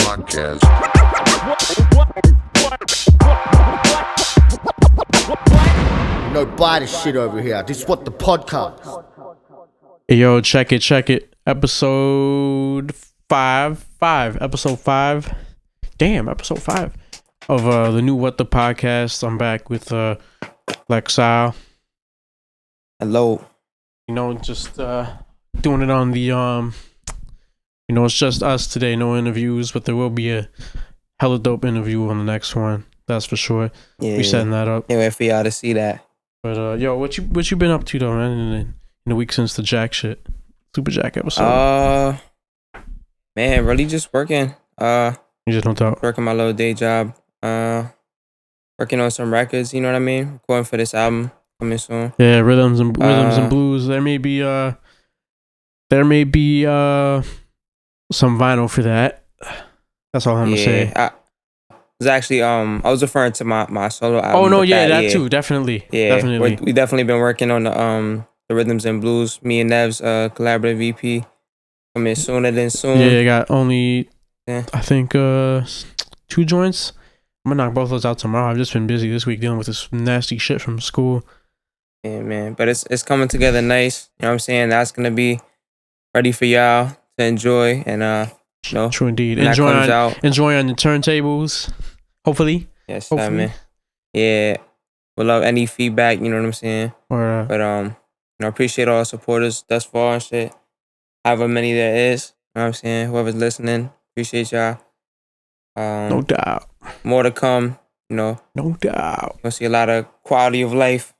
podcast. No, buy the shit over here. This is what the podcast. Hey, yo, check it. Episode 5. Episode 5. Damn, episode 5 of the new Whut the podcast. I'm back with Lex Isle. Hello. You know, just doing it on the it's just us today, no interviews, but there will be a hella dope interview on the next one. That's for sure. Yeah, we setting that up. Can't wait for y'all to see that. But yo, what you been up to though, man? In the week since the Jack shit, Super Jack episode. Man, really just working. You just don't talk. Working my little day job. Working on some records. You know what I mean? Recording for this album coming soon. Yeah, rhythms and blues. There may be some vinyl for that. That's all I'm gonna say. I was actually I was referring to my solo album. Oh no, yeah, that too, definitely. Yeah, definitely. We definitely been working on the rhythms and blues. Me and Nev's collaborative EP coming sooner than soon. Yeah, I got only I think 2 joints. I'm gonna knock both those out tomorrow. I've just been busy this week dealing with this nasty shit from school. Yeah, man, but it's coming together nice. You know what I'm saying? That's gonna be ready for y'all to enjoy and True indeed. Enjoy on the turntables. Hopefully. Yes, man. Yeah. We'll love any feedback, you know what I'm saying? But appreciate all the supporters thus far and shit. However many there is. You know what I'm saying? Whoever's listening, appreciate y'all. No doubt. More to come, No doubt. You'll see a lot of quality of life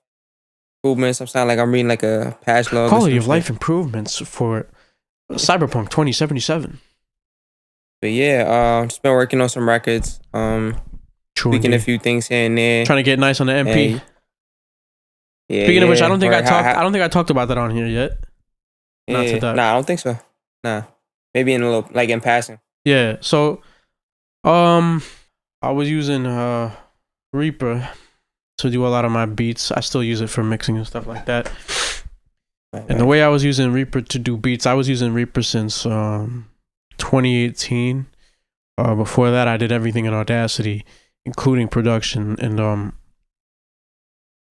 improvements. I'm sounding like I'm reading like a patch log. Quality of life improvements for Cyberpunk 2077. But yeah, just been working on some records. Tweaking a few things here and there. Trying to get nice on the MP. Speaking of which, I don't think I talked about that on here yet. Nah, I don't think so. Nah, maybe in a little, like in passing. Yeah. So, I was using Reaper to do a lot of my beats. I still use it for mixing and stuff like that. And the way I was using Reaper to do beats, I was using Reaper since 2018. Before that, I did everything in Audacity, including production. And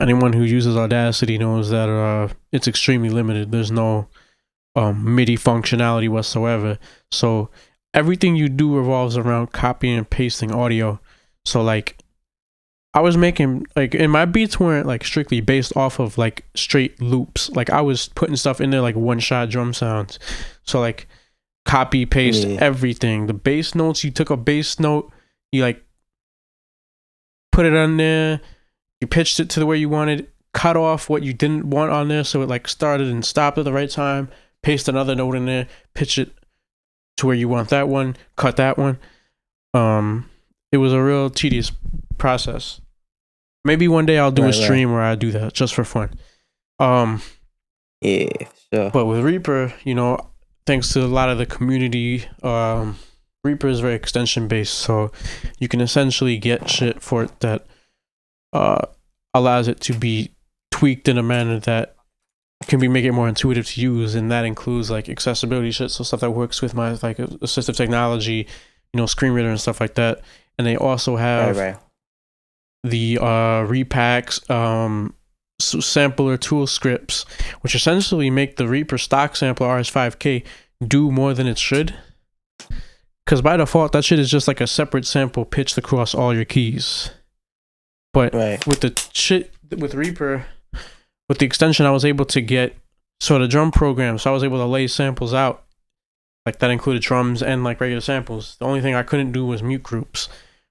anyone who uses Audacity knows that it's extremely limited. There's no MIDI functionality whatsoever. So everything you do revolves around copying and pasting audio. So like, I was making and my beats weren't like strictly based off of like straight loops. Like I was putting stuff in there like one shot drum sounds. So like copy paste everything. The bass notes, you took a bass note, you like put it on there, you pitched it to the way you wanted, cut off what you didn't want on there so it like started and stopped at the right time, paste another note in there, pitch it to where you want that one, cut that one. It was a real tedious process. Maybe one day I'll do a stream where I do that just for fun. Yeah, sure. But with Reaper, thanks to a lot of the community, Reaper is very extension based, so you can essentially get shit for it that allows it to be tweaked in a manner that can make it more intuitive to use, and that includes like accessibility shit, so stuff that works with my like assistive technology, screen reader and stuff like that. And they also have the repacks, sampler tool scripts, which essentially make the Reaper stock sampler RS5K do more than it should. Because by default, that shit is just like a separate sample pitched across all your keys. But with the shit with Reaper, with the extension, I was able to get sort of drum programs. So I was able to lay samples out. Like that included drums and like regular samples. The only thing I couldn't do was mute groups.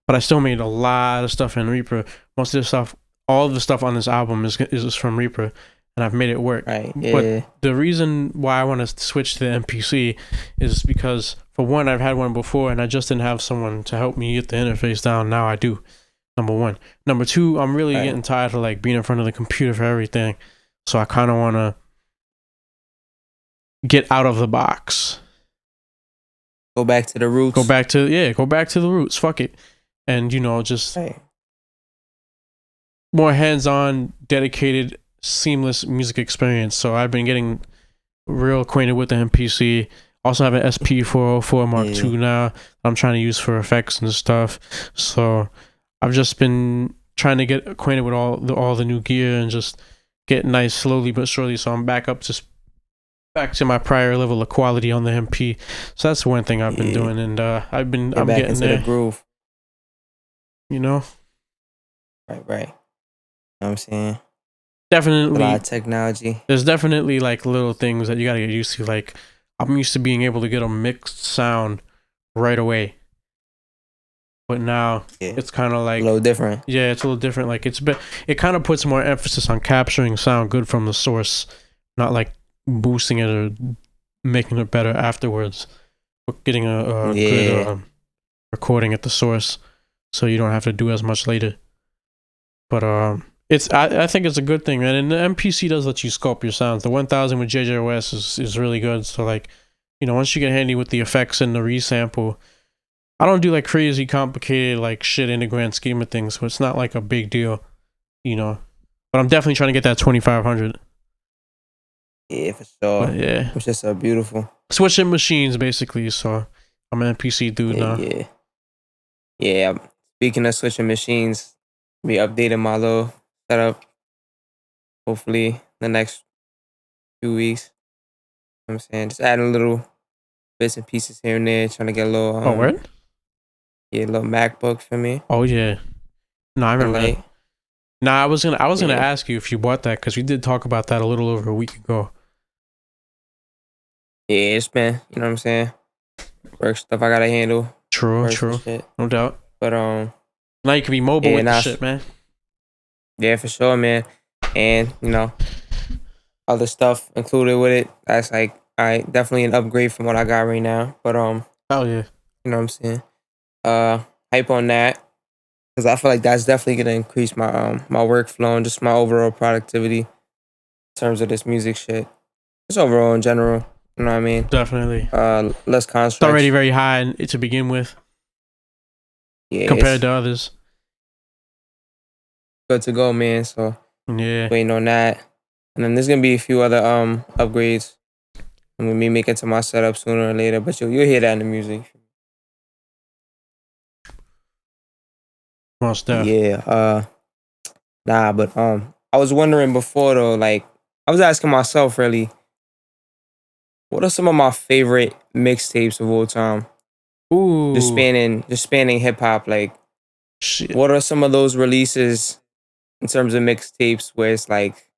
But I still made a lot of stuff in Reaper. Most of the stuff, all of the stuff on this album is from Reaper, and I've made it work. Right. Yeah. But the reason why I want to switch to the MPC is because, for one, I've had one before, and I just didn't have someone to help me get the interface down. Now I do. Number one. Number two, I'm really getting tired of like being in front of the computer for everything. So I kind of want to get out of the box. Go back to the roots. Go back to the roots. Fuck it. And, just more hands-on, dedicated, seamless music experience. So I've been getting real acquainted with the MPC. Also have an SP404 Mark II now. I'm trying to use for effects and stuff. So I've just been trying to get acquainted with all the new gear and just get nice slowly but surely. So I'm back to my prior level of quality on the MP. So that's one thing I've been doing, and I'm back getting into there. the groove. You know. Right. You know what I'm saying? Definitely. A lot of technology. There's definitely like little things that you gotta get used to. Like I'm used to being able to get a mixed sound right away. But now it's kind of like a little different. Yeah, it's a little different. Like it kind of puts more emphasis on capturing sound good from the source, not like boosting it or making it better afterwards. But getting a good recording at the source, so you don't have to do as much later. But I think it's a good thing, man. And the MPC does let you sculpt your sounds. The 1000 with JJOS is really good. So like, once you get handy with the effects and the resample, I don't do like crazy complicated like shit in the grand scheme of things, so it's not like a big deal, But I'm definitely trying to get that 2500. Yeah, for sure. But yeah, it's just so beautiful. Switching machines basically. So I'm an MPC dude now. Yeah. Speaking of switching machines, be updating my little setup. Hopefully the next few weeks. You know what I'm saying, just adding little bits and pieces here and there, trying to get a little. Word? Yeah, a little MacBook for me. Oh yeah. No, I remember that. Nah, I was gonna ask you if you bought that, because we did talk about that a little over a week ago. Yeah, it's been, you know what I'm saying, work stuff I gotta handle. True, no doubt. But now you can be mobile with the shit, man. Yeah, for sure, man. And other stuff included with it. That's like, definitely an upgrade from what I got right now. But oh yeah, you know what I'm saying. Hype on that, because I feel like that's definitely gonna increase my my workflow and just my overall productivity in terms of this music shit. Just overall in general, you know what I mean? Definitely. Less constructs. It's already very high to begin with. Yeah, compared to others. Good to go, man. So yeah, waiting on that, and then there's gonna be a few other upgrades. I'm gonna be making to my setup sooner or later, but you'll hear that in the music. Most stuff. Yeah. Nah, but I was wondering before though, like I was asking myself really, what are some of my favorite mixtapes of all time? Ooh. Just spanning hip hop. Like, shit. What are some of those releases in terms of mixtapes where it's like,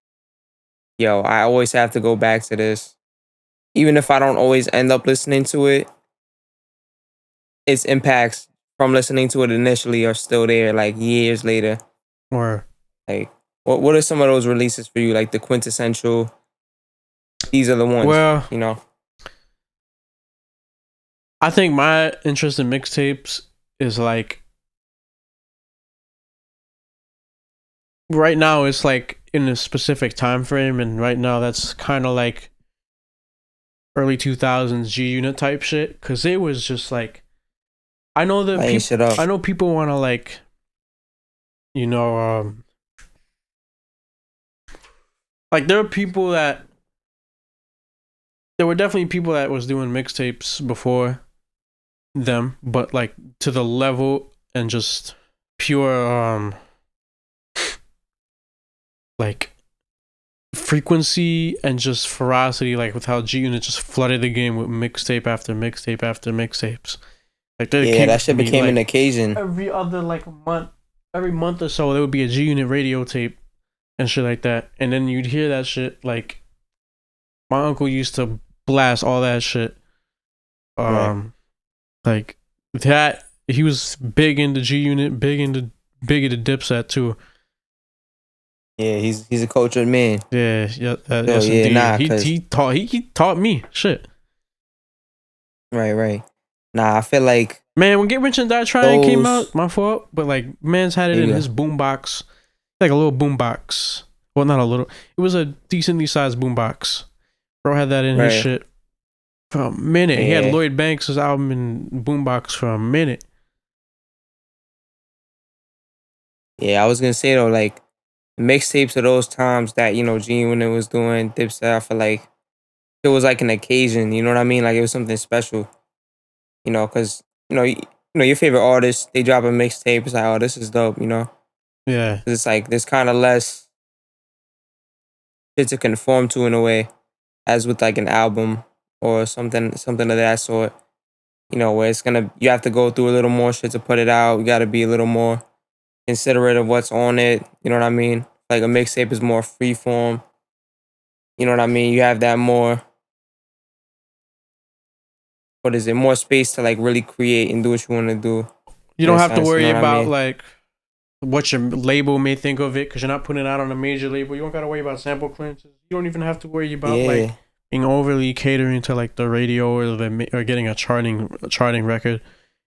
yo, I always have to go back to this, even if I don't always end up listening to it. Its impacts from listening to it initially are still there, like years later. Or like, what are some of those releases for you? Like the quintessential. These are the ones. Well, I think my interest in mixtapes is like, right now it's like in a specific time frame, and right now that's kind of like early 2000s G-Unit type shit, because it was just like, I know that I know people want to like, like there were definitely people that was doing mixtapes before them, but like to the level and just pure like frequency and just ferocity, like with how G-Unit just flooded the game with mixtape after mixtape after mixtapes. Like that shit became an occasion. Every other every month or so, there would be a G-Unit radio tape and shit like that, and then you'd hear that shit. Like my uncle used to blast all that shit. Like that, he was big into G-Unit, big into Dipset too. Yeah, he's a cultured man. Yeah, yes, indeed. Nah, he taught me shit. Right. Nah, I feel like, man, when Get Rich and Die Trying came out, my fault, but like man's had it in his boombox, like a little boombox. Well, not a little. It was a decently sized boombox. Bro had that in his shit for a minute. He had Lloyd Banks' album in boombox for a minute. Yeah, I was gonna say though, like mixtapes of those times that G-Unit was doing, Dipset, I feel like it was like an occasion. You know what I mean? Like it was something special. You know, because your favorite artist, they drop a mixtape. It's like, oh, this is dope. You know? Yeah. 'Cause it's like there's kind of less shit to conform to in a way, as with like an album or something of that sort. You know, where you have to go through a little more shit to put it out. You got to be a little more considerate of what's on it. You know what I mean? Like a mixtape is more free form. You know what I mean? You have that more, what is it? More space to like really create and do what you want to do. You don't have to worry you know about I mean? like what your label may think of it because you're not putting it out on a major label. You don't got to worry about sample clearances. You don't even have to worry about like being overly catering to like the radio or getting a charting record.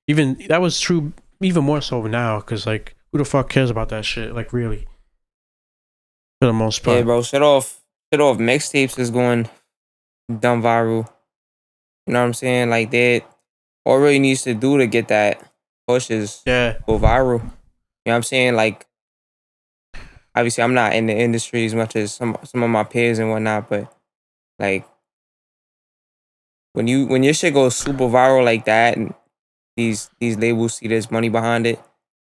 Even that was true even more so now because like who the fuck cares about that shit? Like really, for the most part. Yeah, bro. Shit off. Mixtapes is going dumb viral. You know what I'm saying? Like that. All really needs to do to get that push is go viral. You know what I'm saying? Like, obviously, I'm not in the industry as much as some of my peers and whatnot, but like, when your shit goes super viral like that, and these labels see there's money behind it,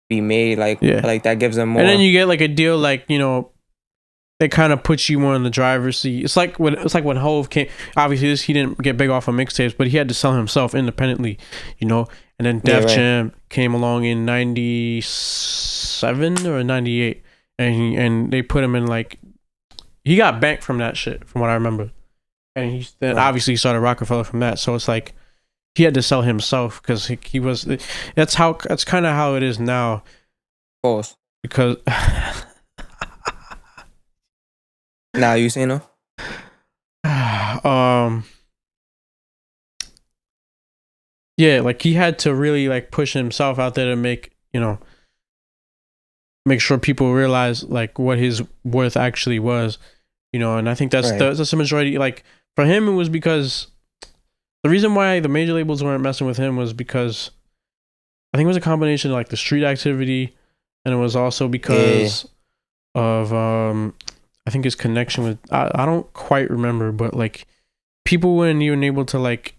be made like that gives them more. And then you get like a deal like they kind of puts you more in the driver's seat. It's like when Hove came. Obviously, he didn't get big off of mixtapes, but he had to sell himself independently, you know. And then Def Jam came along in '97 or '98, and they put him in like he got banked from that shit, from what I remember. And he then obviously started Rockefeller from that. So it's like he had to sell himself because he was. That's kind of how it is now. Of course. Because. Now you saying no? Yeah, like he had to really like push himself out there to make sure people realize like what his worth actually was, and I think that's the majority. Like for him, it was because the reason why the major labels weren't messing with him was because I think it was a combination of like the street activity, and it was also because of I think his connection with I don't quite remember, but like people weren't even able to like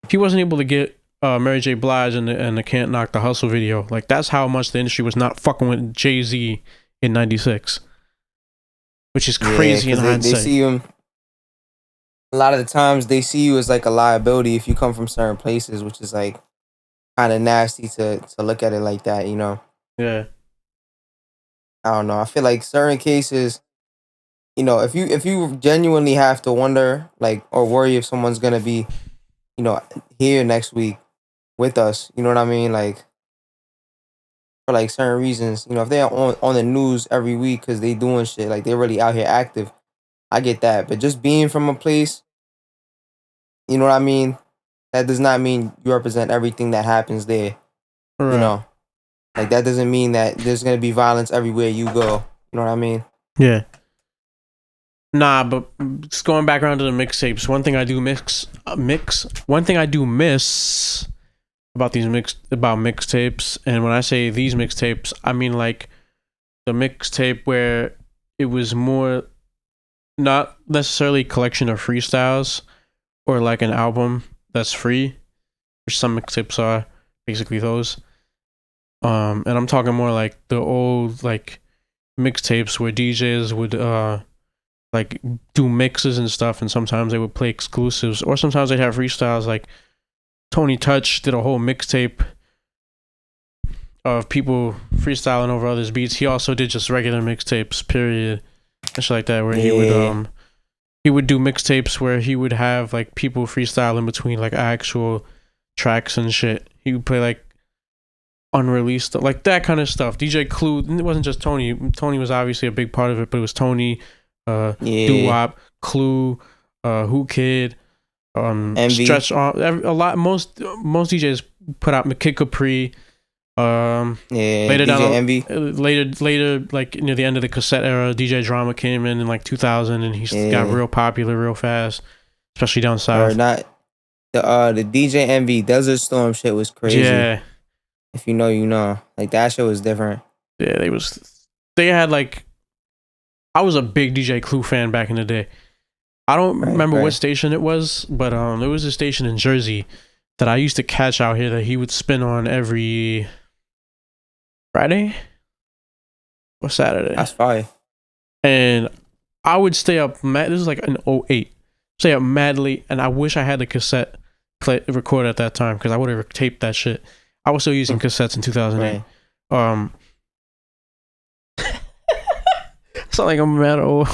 he wasn't able to get Mary J. Blige and the Can't Knock the Hustle video. Like that's how much the industry was not fucking with Jay-Z in '96, which is crazy in hindsight. They see him a lot of the times. They see you as like a liability if you come from certain places, which is like kind of nasty to look at it like that. Yeah. I don't know. I feel like certain cases. If you genuinely have to wonder, like, or worry if someone's gonna be, here next week with us, you know what I mean? Like, for like certain reasons, if they're on the news every week because they doing shit, like they're really out here active, I get that. But just being from a place, you know what I mean? That does not mean you represent everything that happens there. Right. Like that doesn't mean that there's gonna be violence everywhere you go. You know what I mean? Yeah. Nah, but just going back around to the mixtapes. One thing I do miss about mixtapes, and when I say these mixtapes, I mean like the mixtape where it was more not necessarily a collection of freestyles or like an album that's free, which some mixtapes are basically those. And I'm talking more like the old like mixtapes where DJs would like do mixes and stuff, and sometimes they would play exclusives, or sometimes they'd have freestyles. Like Tony Touch did a whole mixtape of people freestyling over others' beats. He also did just regular mixtapes, period, and shit like that, where he would do mixtapes where he would have like people freestyle in between like actual tracks and shit. He would play like unreleased, like that kind of stuff. DJ Clue, it wasn't just Tony. Tony was obviously a big part of it, but it was Tony, Doo-Wop, Clue, Who Kid, Stretch, a lot. Most DJs put out Kid Capri. Later down, Envy. Later, like near the end of the cassette era, DJ Drama came in like 2000, and he got real popular real fast, especially down south. Or not the DJ Envy Desert Storm shit was crazy. Yeah, if you know, you know, like that shit was different. Yeah, they had like, I was a big DJ Clue fan back in the day. I don't remember what station it was, but there was a station in Jersey that I used to catch out here that he would spin on every Friday or Saturday. That's fire. And I would stay up mad. This is like an 08. Stay up mad late, and I wish I had the cassette record at that time because I would have taped that shit. I was still using cassettes in 2008. Right. It's not like I'm mad old.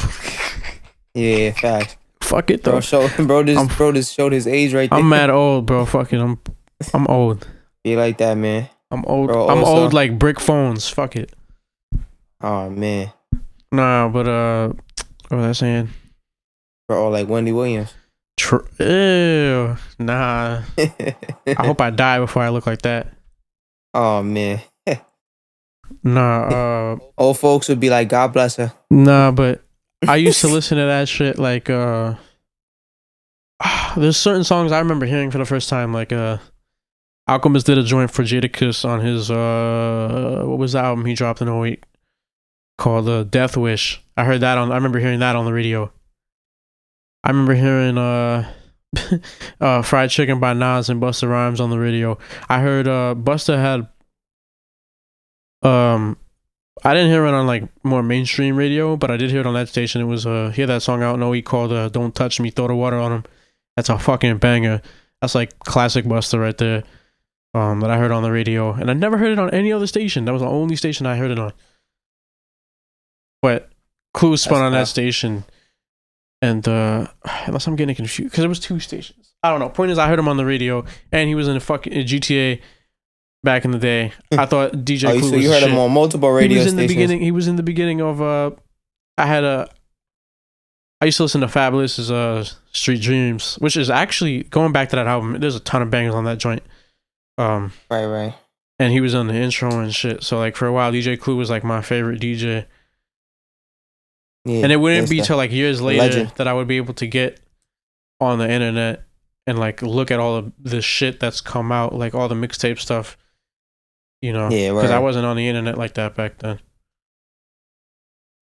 Yeah, facts. Fuck it though. Bro just showed his age right there. I'm mad old, bro. Fuck it. I'm old. Be like that, man. I'm old. Bro, I'm old like brick phones. Fuck it. Oh man. Nah, but what was I saying? Bro, like Wendy Williams. Ew. Nah. I hope I die before I look like that. Oh man. Nah. Old folks would be like, God bless her. Nah, but I used to listen to that shit like there's certain songs I remember hearing for the first time, like Alchemist did a joint for Jadakiss on his what was the album he dropped in 08 called Death Wish. I remember hearing that on the radio. I remember hearing Fried Chicken by Nas and Busta Rhymes on the radio. I heard Busta had I didn't hear it on like more mainstream radio, but I did hear it on that station. It was he had that song out in 08 called Don't Touch Me, Throw the Water on Him. That's a fucking banger. That's like classic Busta right there. That I heard on the radio, and I never heard it on any other station. That was the only station I heard it on. But Clue spun on that station, and unless I'm getting confused, because it was two stations. I don't know. Point is, I heard him on the radio, and he was in a fucking GTA back in the day. I thought DJ Clue so was you heard shit. him on multiple radio stations. He was in the beginning of I used to listen to Fabulous's Street Dreams, which is actually going back to that album. There's a ton of bangers on that joint. Right. And he was on the intro and shit. So like for a while, DJ Clue was like my favorite DJ. Yeah, and it wouldn't be till like years later that I would be able to get on the internet and like look at all of the shit that's come out, like all the mixtape stuff. You know, because I wasn't on the internet like that back then.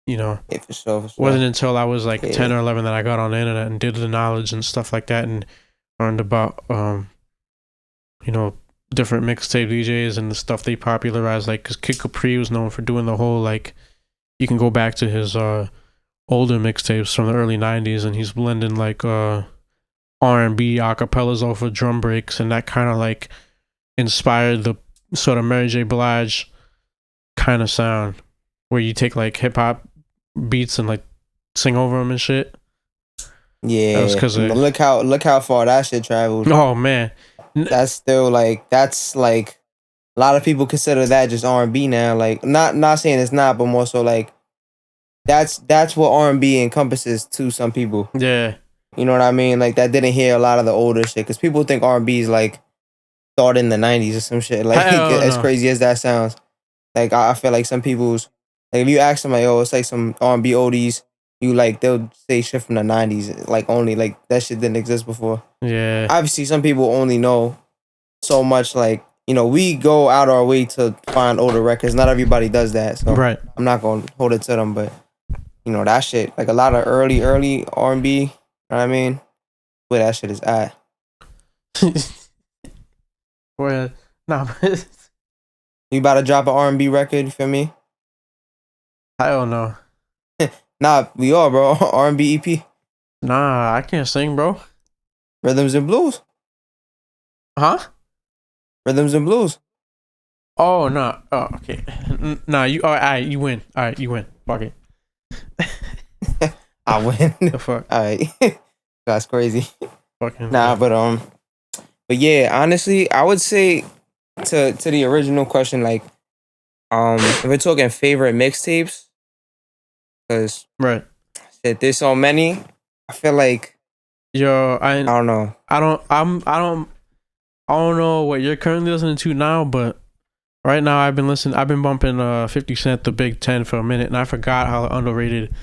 You know, for sure. It wasn't until I was like 10 or 11 that I got on the internet and did the knowledge and stuff like that and learned about, you know, different mixtape DJs and the stuff they popularized. Like, because Kid Capri was known for doing the whole, like, you can go back to his older mixtapes from the early 90s and he's blending like R&B acapellas off of drum breaks, and that kind of like inspired the sort of Mary J. Blige kind of sound where you take like hip hop beats and like sing over them and shit. Yeah, that was 'cause look how far that shit traveled. Oh man, that's still like a lot of people consider that just R&B now. Like not saying it's not, but more so like that's what R&B encompasses to some people. Yeah, you know what I mean. Like that didn't hear a lot of the older shit because people think R&B is like started in the 90s or some shit. Like as crazy as that sounds, like I feel like some people's like if you ask them like, oh, it's like some R&B oldies, you like they'll say shit from the 90s, like only like that shit didn't exist before. Yeah, obviously some people only know so much. Like, you know, we go out our way to find older records. Not everybody does that, so right. I'm not gonna hold it to them, but you know that shit, like a lot of early R&B. You know what I mean? Where that shit is at. Well, nah, you about to drop an R&B record? You feel me? I don't know. Nah, we are, bro. R&B EP. Nah, I can't sing, bro. Rhythms and blues. Huh? Rhythms and blues. Oh no. Oh, okay. Nah, you. All right, you win. All right, you win. Fuck it. I win. The fuck. All right. That's crazy. Fucking. Nah, but yeah, honestly, I would say to the original question, like, if we're talking favorite mixtapes, because right, shit, there's so many. I feel like, yo, I don't know. I don't know what you're currently listening to now, but right now I've been bumping 50 Cent The Big 10 for a minute, and I forgot how underrated,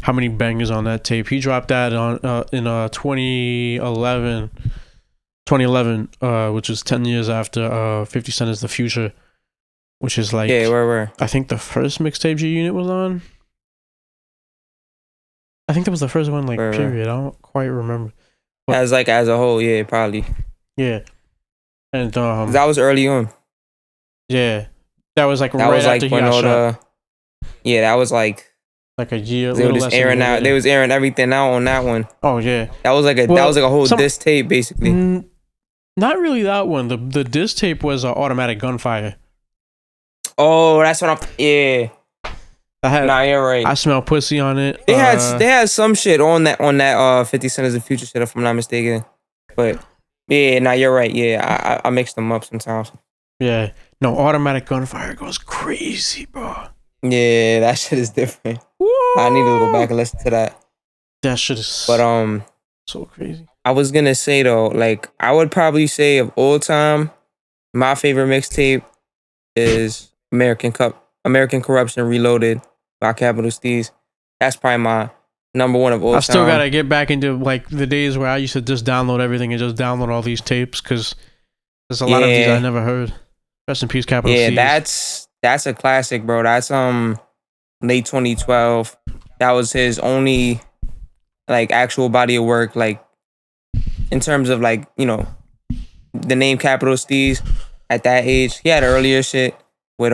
how many bangers on that tape. He dropped that on in 2011, which is 10 years after 50 Cent Is the Future, which is like, yeah, where? I think the first mixtape G Unit was on. I think that was the first one, like, Right. period. I don't quite remember. But, as a whole, yeah, probably. Yeah. And that was early on. Yeah. That was like that right was after like he got shot. Yeah, that was like a year. They were just airing out. They was airing everything out on that one. Oh yeah. That was like a whole diss tape basically. Not really that one. The diss tape was automatic gunfire. Oh, that's what yeah. Nah, you're right. I smell pussy on it. They had some shit on that 50 Cent is the Future shit if I'm not mistaken. But yeah, nah, you're right. Yeah, I mix them up sometimes. Yeah. No, automatic gunfire goes crazy, bro. Yeah, that shit is different. Whoa. I need to go back and listen to that. That shit is so crazy. I was gonna say though, like I would probably say of all time, my favorite mixtape is American Corruption Reloaded by Capital Steez. That's probably my number one of all time. I still gotta get back into like the days where I used to just download everything and just download all these tapes because there's a lot of these I never heard. Rest in peace, Capital Steez. Yeah, that's a classic, bro. That's late 2012. That was his only like actual body of work, like in terms of like, you know, the name Capital Steez at that age. He had earlier shit with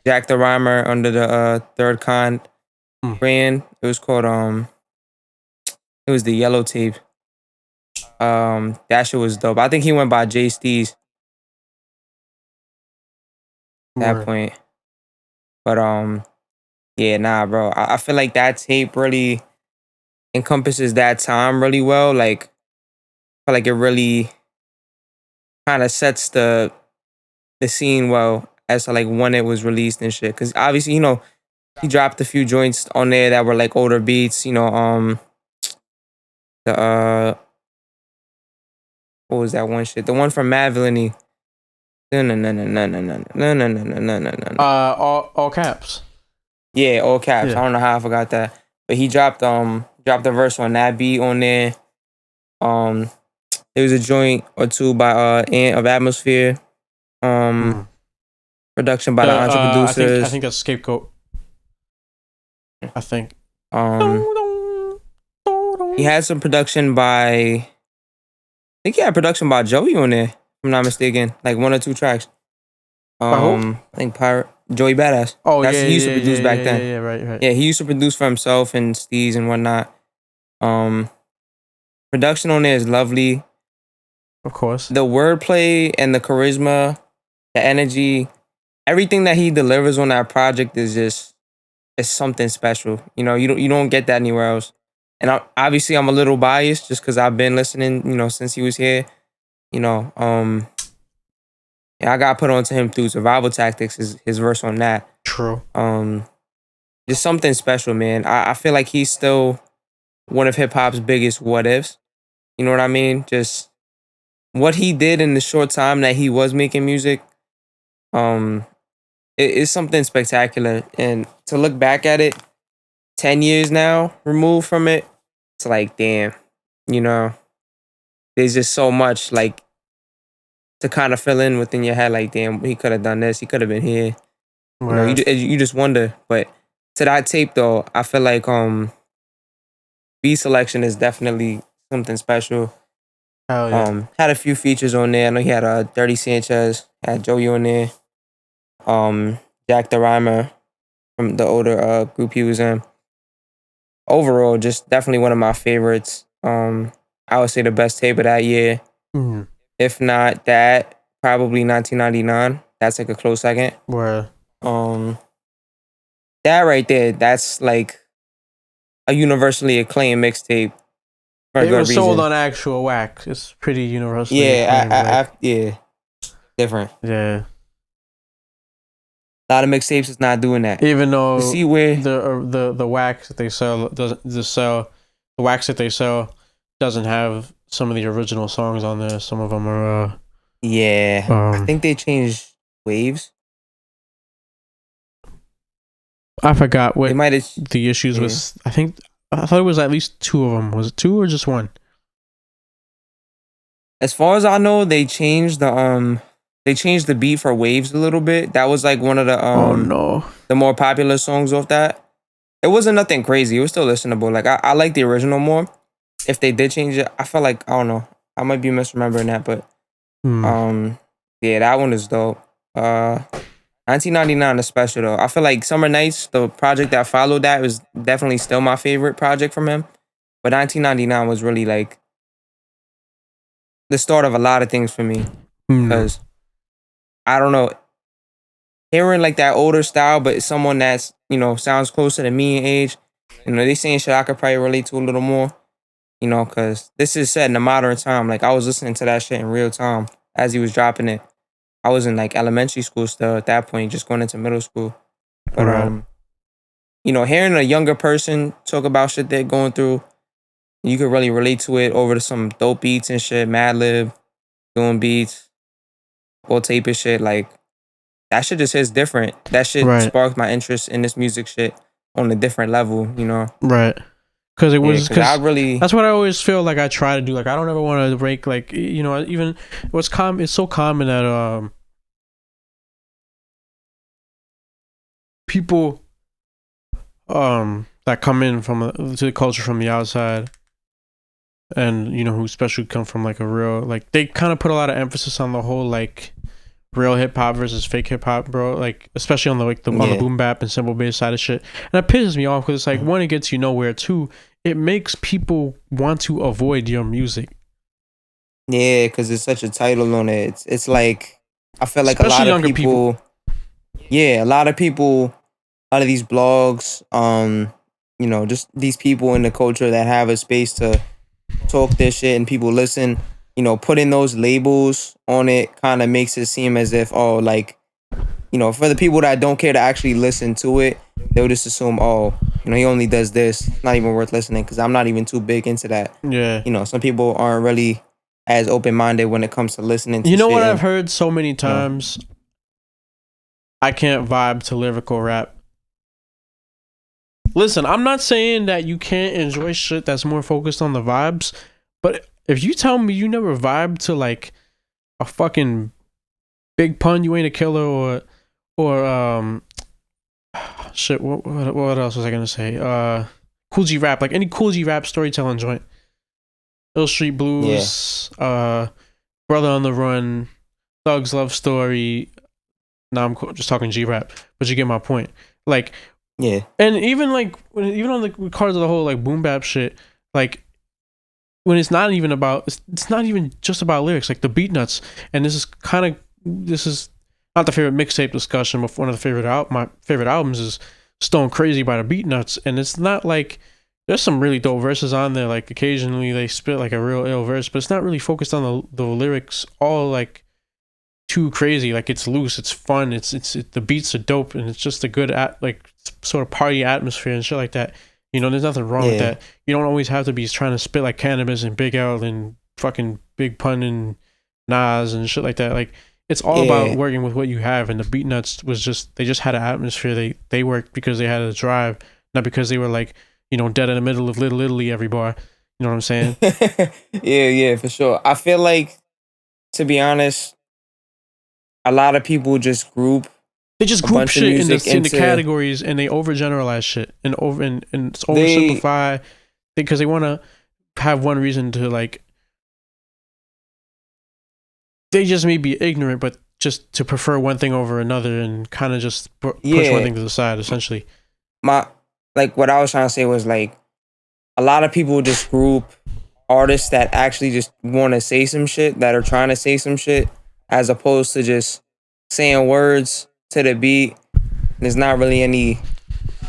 Jack the Rhymer under the Third Con brand. It was called it was the Yellow Tape. That shit was dope. I think he went by J Steez at that point. But yeah, nah, bro. I feel like that tape really encompasses that time really well. Like I feel like it really kind of sets the scene well as to like when it was released and shit. Cause obviously, you know, he dropped a few joints on there that were like older beats, you know, what was that one shit? The one from Mad Villainy. No. All caps. Yeah, all caps. Yeah. I don't know how I forgot that. But he dropped a verse on that beat on there. There was a joint or two by Ant of Atmosphere. Production by the Entre Producers. I think that's Scapegoat. I think. He had some production by. I think he had production by Joey on there, if I'm not mistaken. Like 1 or 2 tracks. I think Joey Badass. Oh, he used to produce back then. Yeah, right. Yeah, he used to produce for himself and Steez and whatnot. Production on there is lovely. Of course. The wordplay and the charisma, the energy, everything that he delivers on that project is just something special. You know, you don't get that anywhere else. And obviously I'm a little biased just because I've been listening, you know, since he was here. You know, I got put onto him through Survival Tactics, his verse on that. True. Just something special, man. I feel like he's still one of hip hop's biggest what ifs. You know what I mean? Just what he did in the short time that he was making music, it is something spectacular. And to look back at it, 10 years now removed from it, it's like, damn, you know, there's just so much like to kind of fill in within your head. Like, damn, he could have done this. He could have been here. Right. You know, you just wonder. But to that tape though, I feel like beat selection is definitely something special. Hell yeah. Had a few features on there. I know he had Dirty Sanchez, had Joey on there. Jack the Rhymer from the older group he was in. Overall, just definitely one of my favorites. I would say the best tape of that year. Mm-hmm. If not that, probably 1999. That's like a close second. Where? That right there, that's like a universally acclaimed mixtape. It was sold on actual wax. It's pretty universally acclaimed. Yeah. Different. Yeah. A lot of mixtapes is not doing that. Even though see where the wax that they sell the wax that they sell doesn't have some of the original songs on there. Some of them are I think they changed waves. I forgot what the issues was. I thought it was at least 2 of them. Was it 2 or just 1? As far as I know, they changed the beat for Waves a little bit. That was like one of the the more popular songs off that. it wasn't nothing crazy. It was still listenable. Like I like the original more. If they did change it, I felt like I don't know. I might be misremembering that, but yeah, that one is dope. 1999 is special though. I feel like Summer Nights, the project that followed that, was definitely still my favorite project from him. But 1999 was really like the start of a lot of things for me. Because I don't know, hearing like that older style, but someone that's, you know, sounds closer to me in age, you know, they saying shit I could probably relate to a little more, you know, because this is set in a modern time. Like I was listening to that shit in real time as he was dropping it. I was in like elementary school still at that point, just going into middle school. But you know, hearing a younger person talk about shit they're going through, you could really relate to it over to some dope beats and shit, Madlib, doing beats, full tape and shit. Like that shit just hits different. That shit sparked my interest in this music shit on a different level, you know? Right. Because it was, cause I really, that's what I always feel like I try to do. Like I don't ever want to break, like, you know, even it's so common that people that come in from to the culture from the outside, and you know, who especially come from like a real, like, they kind of put a lot of emphasis on the whole like real hip hop versus fake hip hop, bro. Like especially on the like on the boom bap and simple bass side of shit, and that pisses me off because it's like, one, it gets you nowhere. Two, it makes people want to avoid your music. Yeah, because it's such a title on it. It's like, I feel like especially a lot of people. Yeah, a lot of people, a lot of these blogs, you know, just these people in the culture that have a space to talk their shit and people listen, you know, putting those labels on it kind of makes it seem as if, oh, like, you know, for the people that don't care to actually listen to it, they'll just assume, oh, you know, he only does this. It's not even worth listening, because I'm not even too big into that. Yeah. You know, some people aren't really as open-minded when it comes to listening to you know shit. What I've heard so many times? I can't vibe to lyrical rap. Listen, I'm not saying that you can't enjoy shit that's more focused on the vibes, but if you tell me you never vibe to like a fucking Big Pun, You Ain't a Killer, or shit, what else was I gonna say? Cool G Rap, like any Cool G Rap storytelling joint. Ill Street Blues, Brother on the Run, Thug's Love Story. Now I'm just talking G Rap, but you get my point. Like, yeah, and even like even on the cards of the whole like boom bap shit, like when it's not even just about lyrics, like the beat nuts. And this is not the favorite mixtape discussion, but one of my favorite albums is Stone Crazy by the Beat Nuts. And it's not like, there's some really dope verses on there, like occasionally they spit like a real ill verse, but it's not really focused on the lyrics all like too crazy. Like it's loose, it's fun, the beats are dope, and it's just a good like sort of party atmosphere and shit like that. You know, there's nothing wrong with that. You don't always have to be trying to spit like Cannabis and Big L and fucking Big Pun and Nas and shit like that. Like, it's all about working with what you have. And the Beat Nuts was they just had an atmosphere. They worked because they had a drive, not because they were like, you know, dead in the middle of Little Italy every bar. You know what I'm saying? Yeah, for sure. I feel like, to be honest, a lot of people just group. They just group shit in the categories, and they overgeneralize shit and oversimplify, because they want to have one reason to like. They just may be ignorant, but just to prefer one thing over another, and kind of just push one thing to the side, essentially. What I was trying to say was like, a lot of people just group artists that actually just want to say some shit, that are trying to say some shit, as opposed to just saying words to the beat. There's not really any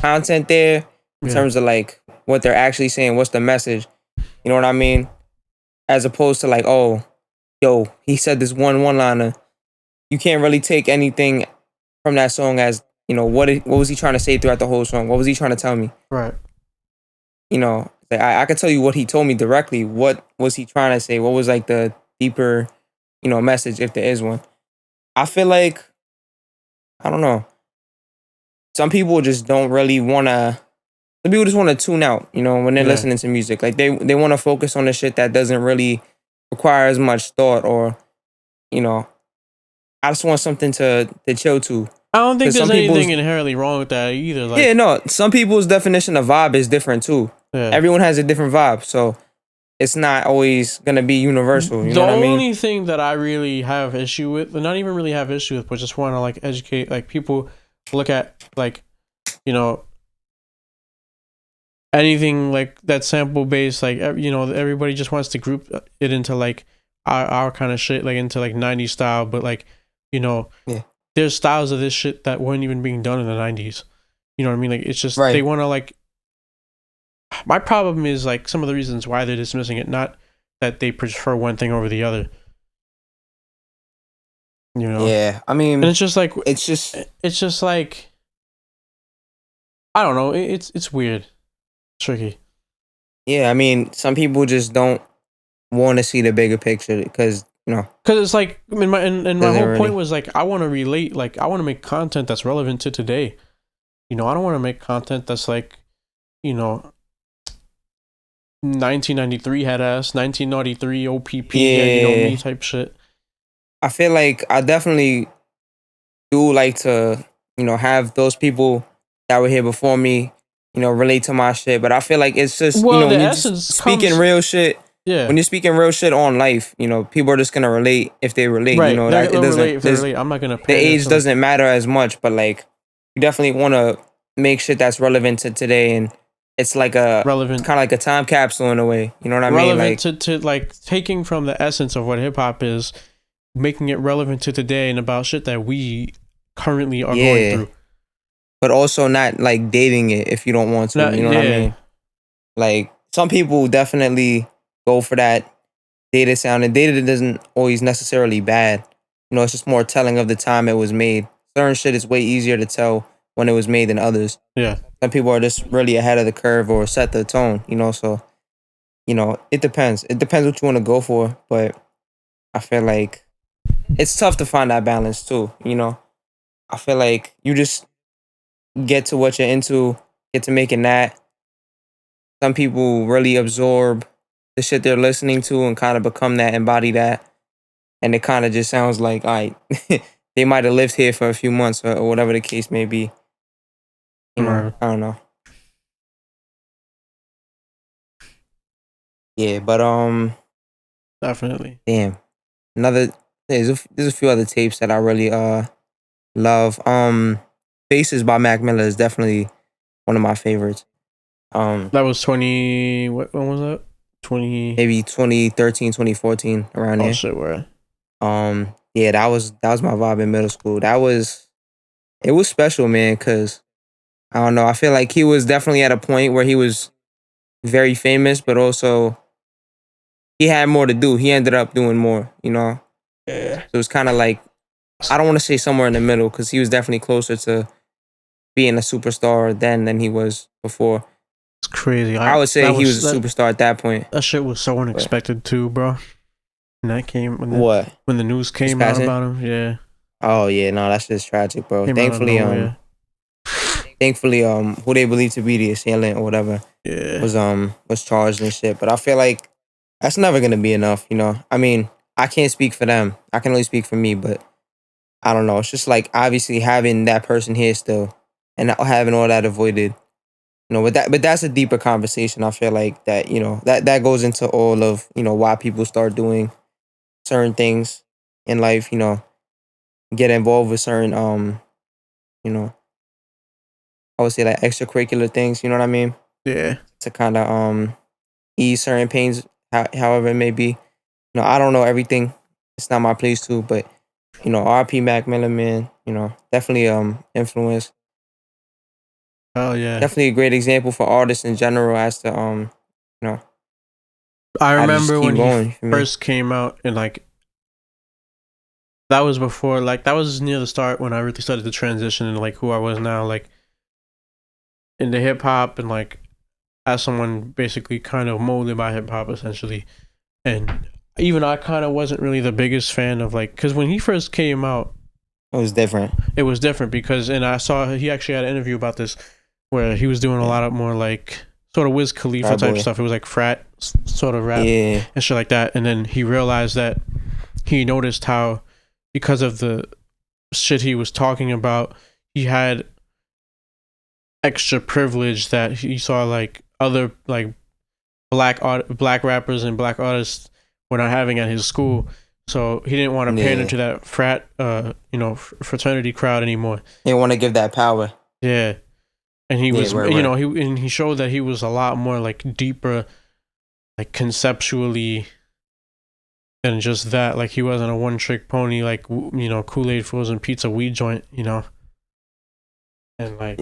content there in terms of like what they're actually saying. What's the message? You know what I mean? As opposed to like, oh, yo, he said this one-liner. You can't really take anything from that song as, you know, what was he trying to say throughout the whole song? What was he trying to tell me? Right. You know, I could tell you what he told me directly. What was he trying to say? What was like the deeper, you know, message, if there is one? I feel like, I don't know. Some people just don't really want to. Some people just want to tune out, you know, when they're listening to music. Like they want to focus on the shit that doesn't really require as much thought, or, you know, I just want something to chill to. I don't think there's anything inherently wrong with that either. Like, yeah, no. Some people's definition of vibe is different too. Yeah. Everyone has a different vibe, so it's not always gonna be universal. You know what I mean? The only thing that I really have issue with, not even really have issue with, but just want to like educate, like people look at like, you know, anything like that sample based, like, you know, everybody just wants to group it into like our kind of shit, like into like 90s style, but like, you know, there's styles of this shit that weren't even being done in the 90s. You know what I mean? Like, it's just, they want to like, my problem is like some of the reasons why they're dismissing it, not that they prefer one thing over the other. You know? Yeah, I mean, and it's just like, I don't know. It's weird. Tricky. Yeah, I mean, some people just don't want to see the bigger picture because, you know. Because it's like, I mean, my whole point was like, I want to relate, like, I want to make content that's relevant to today. You know, I don't want to make content that's like, you know, 1993 had ass, 1993 OPP, you know, me type shit. I feel like I definitely do like to, you know, have those people that were here before me, you know, relate to my shit. But I feel like it's just, you know, when you're speaking real shit. Yeah. When you're speaking real shit on life, you know, people are just gonna relate if they relate. Right. You know, that it doesn't. Relate if they relate. I'm not gonna. The age doesn't matter as much, but like, you definitely want to make shit that's relevant to today, and it's like a relevant, kind of like a time capsule in a way. You know what I mean? Like to like taking from the essence of what hip hop is, making it relevant to today and about shit that we currently are going through. But also not like dating it if you don't want to. You know what I mean? Like, some people definitely go for that dated sound, and dated isn't always necessarily bad. You know, it's just more telling of the time it was made. Certain shit is way easier to tell when it was made than others. Yeah. Some people are just really ahead of the curve or set the tone, you know, so, you know, it depends. It depends what you want to go for, but I feel like it's tough to find that balance too, you know. I feel like you just get to what you're into, get to making that. Some people really absorb the shit they're listening to and kind of become that, embody that. And it kind of just sounds like, all right, they might have lived here for a few months or whatever the case may be. You know, I don't know. Yeah, but definitely. Damn. There's a few other tapes that I really love. Faces by Mac Miller is definitely one of my favorites. That was 20, when was that? 20, maybe 2013, 2014, around there. Oh shit, where? Yeah, that was my vibe in middle school. It was special, man, cause I don't know, I feel like he was definitely at a point where he was very famous, but also he had more to do. He ended up doing more, you know? Yeah. So it was kind of like, I don't want to say somewhere in the middle, because he was definitely closer to being a superstar then than he was before. It's crazy. I would say he was a superstar at that point. That shit was so unexpected too, bro. And that came when when the news came out about him. Yeah. Oh yeah, no, that's just tragic, bro. Thankfully, who they believe to be the assailant or whatever, was charged and shit. But I feel like that's never gonna be enough, you know. I mean, I can't speak for them. I can only speak for me, but I don't know. It's just like, obviously having that person here still and having all that avoided. You know, but that's a deeper conversation. I feel like that, you know, that goes into all of, you know, why people start doing certain things in life, you know, get involved with certain, you know, I would say like extracurricular things, you know what I mean? Yeah. To kind of ease certain pains, however it may be. You know, I don't know everything. It's not my place to, but, you know, RP Mac Miller, man, you know, definitely influence. Oh yeah, definitely a great example for artists in general as to you know. I remember when he first came out, and like that was before, like that was near the start when I really started to transition into like who I was now, like into hip hop, and like as someone basically kind of molded by hip hop essentially. And even I kind of wasn't really the biggest fan of like, because when he first came out, it was different. It was different because, and I saw he actually had an interview about this, where he was doing a lot of more like sort of Wiz Khalifa type stuff. It was like frat sort of rap and shit like that. And then he realized that he noticed how, because of the shit he was talking about, he had extra privilege that he saw like other like black rappers and black artists were not having at his school. So he didn't want to pander to that fraternity crowd anymore. He didn't want to give that power. Yeah. And he was, he showed that he was a lot more like deeper, like conceptually than just that. Like he wasn't a one trick pony, like, Kool-Aid frozen pizza weed joint, and like,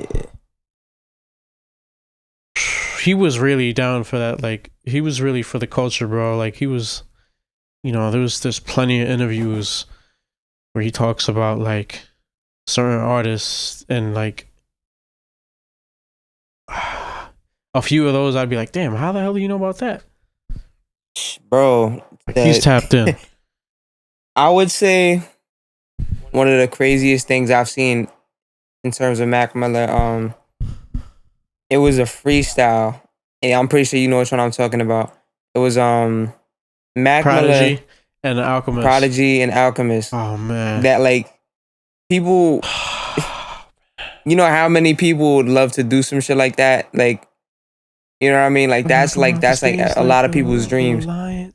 he was really down for that. Like he was really for the culture, bro. Like he was, there's plenty of interviews where he talks about like certain artists and like, a few of those I'd be like, damn, how the hell do you know about that? Bro, like, he's tapped in. I would say one of the craziest things I've seen in terms of Mac Miller, it was a freestyle. And I'm pretty sure you know which one I'm talking about. It was Mac Prodigy Miller and Alchemist. Prodigy and Alchemist. Oh man. That like people you know how many people would love to do some shit like that? Like, you know what I mean? Like that's like a lot of people's dreams. To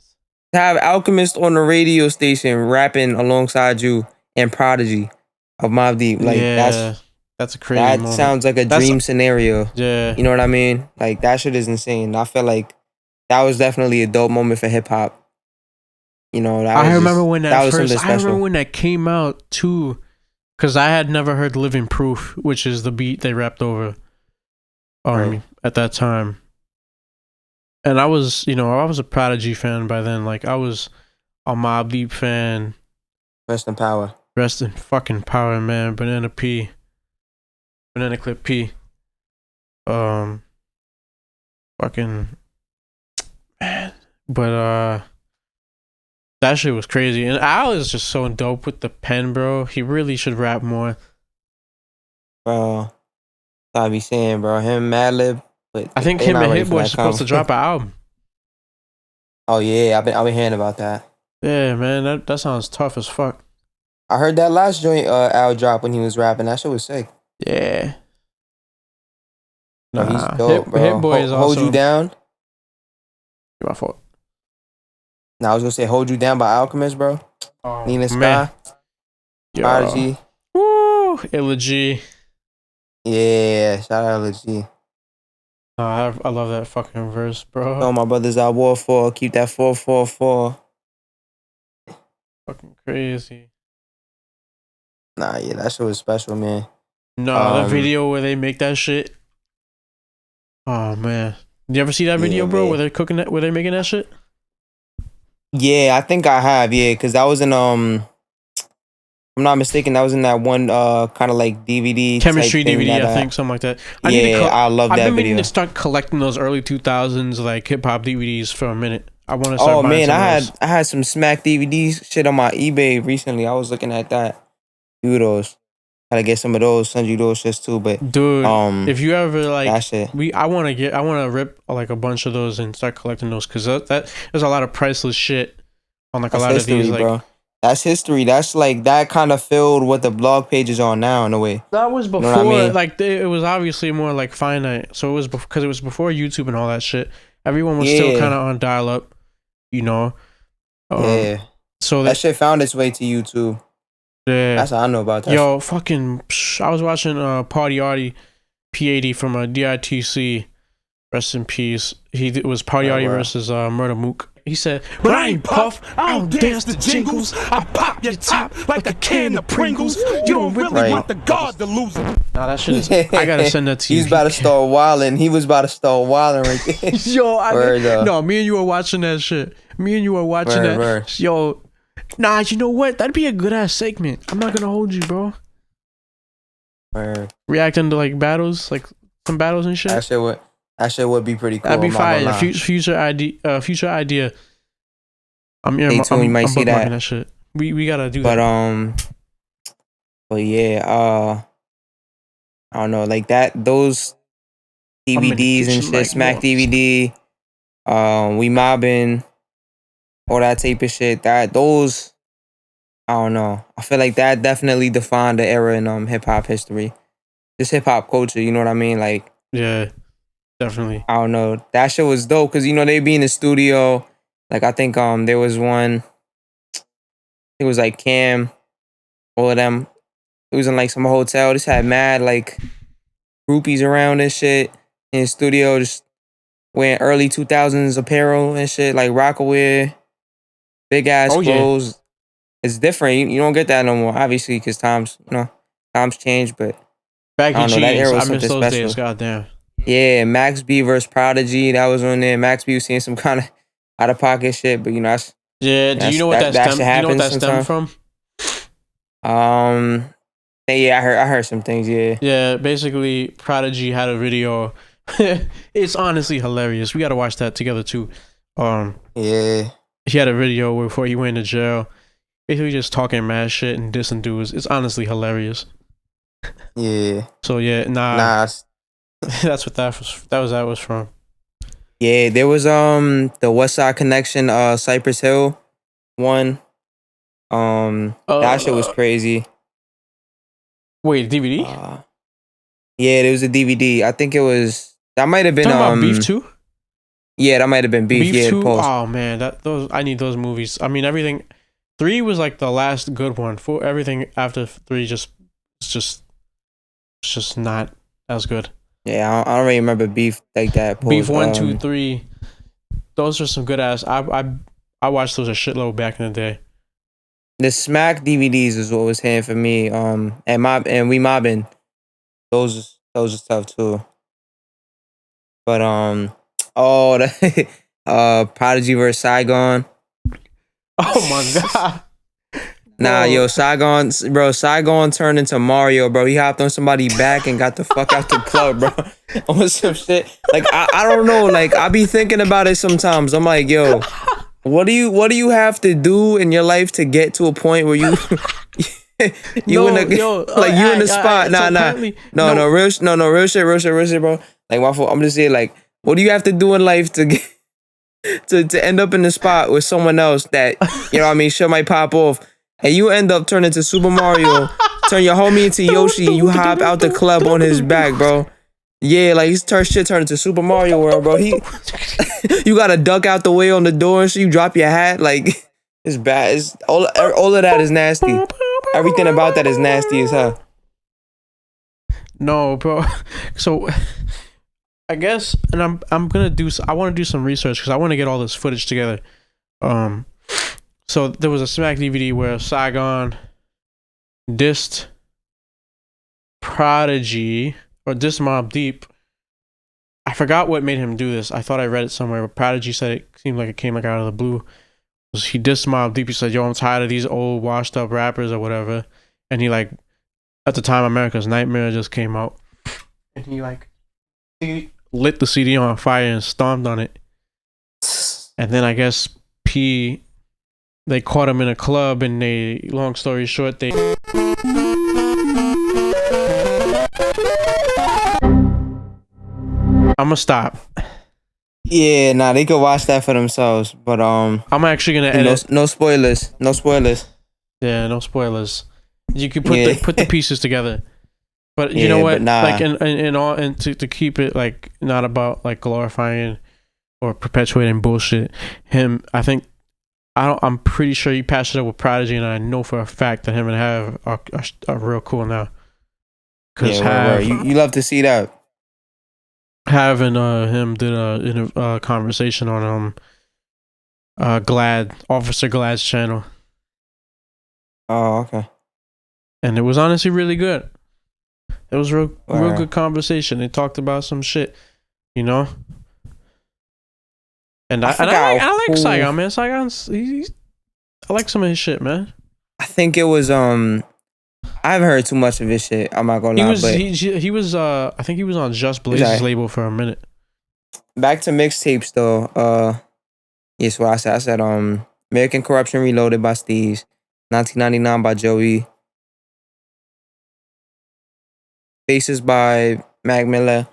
have Alchemist on the radio station rapping alongside you and Prodigy of Mobb Deep, like that's a crazy that moment. Sounds like a dream scenario. Yeah. You know what I mean? Like that shit is insane. I feel like that was definitely a dope moment for hip hop. I remember when that came out too. Because I had never heard Living Proof, which is the beat they rapped over at that time. And I was a Prodigy fan by then. Like, I was a Mobb Deep fan. Rest in power. Rest in fucking power, man. Banana Clip P. Fucking... Man. But, that shit was crazy. And Al is just so dope with the pen, bro. He really should rap more. Bro. I be saying, bro. Him, Madlib. I think him and Hit Boy are supposed to drop an album. Oh, yeah. I've been hearing about that. Yeah, man. That sounds tough as fuck. I heard that last joint Al dropped when he was rapping. That shit was sick. Yeah. Nah, he's dope, bro. Hit Boy is also... Hold You Down? My fault. Now I was gonna say "Hold You Down" by Alchemist, bro. Oh, Nina man. Sky, Prodigy. Woo, Illa-G. Yeah, shout out Illa-G. I love that fucking verse, bro. Oh, my brothers at war for. Keep that 444. Fucking crazy. Nah, yeah, that shit was special, man. No, the video where they make that shit. Oh man, did you ever see that video, bro? Man. Where they're making that shit? Yeah, I think I have. Yeah, because that was in I'm not mistaken. That was in that one kind of like DVD chemistry type DVD, that, I think, something like that. I love that video. I've been meaning to start collecting those early 2000s like hip hop DVDs for a minute. I want to start. Oh buying man, some I had some Smack DVDs shit on my eBay recently. I was looking at that. Few of those. Gotta get some of those, send you those shits too. But dude, if you ever like, that shit. I want to rip like a bunch of those and start collecting those because that there's a lot of priceless shit on like a lot history, of these. Like, bro. That's history. That's like that kind of filled what the blog pages are now in a way. That was before, you know what I mean? Like it was obviously more like finite. So it was because it was before YouTube and all that shit. Everyone was still kind of on dial up, Yeah. So that shit found its way to YouTube. Yeah. That's how I know about that. Yo, fucking, I was watching Party Artie P80 from DITC. Rest in peace. It was Party Artie versus Murder Mook. He said, "But I ain't puff, I don't dance the jingles. I pop your top like a can of Pringles. You don't really want the guard to lose it." Nah, that shit is. I gotta send that to you. He's about to start wilding. He was about to start wilding right there. Yo, no, me and you were watching that shit. Yo. Nah, you know what? That'd be a good ass segment. I'm not gonna hold you, bro. Word. Reacting to like battles, like some battles and shit. That shit would be pretty cool. That'd be fire. Future idea. Stay tuned. You might see that. Shit. We gotta do that. But yeah. I don't know, like that. Those DVDs and shit. Like Smack DVD. We mobbing. All that type of shit. Those I don't know. I feel like that definitely defined the era in hip hop history. Just hip hop culture, you know what I mean? Like, yeah, definitely. I don't know. That shit was dope because they be in the studio. Like I think there was one. It was like Cam, all of them. It was in like some hotel. Just had mad like groupies around and shit in the studio, just wearing early 2000s apparel and shit, like Rockaware, big ass Oh yeah, clothes. It's different. You don't get that no more, obviously, because times change. But I baggy don't know. That era jeans. I was miss something those days. special. Goddamn. Yeah, Max B versus Prodigy, that was on there. Max B was seeing some kind of out of pocket shit, but that's Yeah. Do you know what that shit Do you know what happens that stemmed sometimes. from? Um, yeah, I heard some things. Yeah, Yeah, basically, Prodigy had a video. It's honestly hilarious. We got to watch that together too. yeah, He had a video before he went to jail, basically just talking mad shit and dissing dudes. It's honestly hilarious. yeah. So yeah, nah, Nah, that's what that was from. yeah. There was the West Side Connection, Cypress Hill one. That shit was Uh, crazy. wait, DVD? Uh, yeah, there was a DVD. I think it was that might have been Talking about Beef 2? yeah, that might have been Beef. Beef Yeah, 2? post. Oh man, that those I need those movies. I mean, everything 3 was like the last good one. For everything after 3 it's just not as good. Yeah, I don't really remember Beef like that. Beef Post. 1, 2, 3. Those are some good ass. I watched those a shitload back in the day. The Smack DVDs is what was hitting for me. And We Mobbing. Those are tough too. But the Prodigy vs Saigon. Oh my god. Nah, Bro. yo, Saigon turned into Mario, bro. He hopped on somebody's back and got the fuck out the club, bro. On some shit. Like I don't know. Like I be thinking about it sometimes. I'm like, yo, what do you have to do in your life to get to a point where you you in the spot? Real shit, bro. Like my fault. I'm just saying, like, what do you have to do in life to get to end up in the spot with someone else that you know what I mean? Shit might pop off. And you end up turning to Super Mario, turn your homie into Yoshi, and you hop out the club on his back, bro. Yeah, like he's turned into Super Mario World, bro. You gotta duck out the way on the door, so you drop your hat. Like it's bad. It's all of that is nasty. Everything about that is nasty as hell. No, bro. So I guess, and I'm gonna I want to do some research because I want to get all this footage together. So there was a Smack DVD where Saigon dissed Prodigy or dissed Mobb Deep. I forgot what made him do this. I thought I read it somewhere, but Prodigy said it seemed like it came like out of the blue. He dissed Mobb Deep. He said, "Yo, I'm tired of these old washed up rappers or whatever." And he like, at the time, America's Nightmare just came out, and he lit the CD on fire and stomped on it. And then I guess they caught him in a club, and long story short, I'ma stop. Yeah, nah, they could watch that for themselves. But I'm actually gonna edit. No spoilers. No spoilers. Yeah, no spoilers. You can put the pieces together. But you know what? Nah. Like and to keep it like not about like glorifying or perpetuating bullshit. I'm pretty sure he patched it up with Prodigy, and I know for a fact that him and Have are real cool now. Cause you love to see that. Have and him did a conversation on Officer Glad's channel. Oh, okay. And it was honestly really good. It was real good conversation. They talked about some shit, you know. And I like Saigon, man. Saigon's I like some of his shit, man. I think it was I haven't heard too much of his shit. I'm not gonna lie. He was I think he was on Just Blaze's label for a minute. Back to mixtapes though. Yes, what I said. I said American Corruption Reloaded by Steve's, 1999 by Joey, Faces by Mac Miller.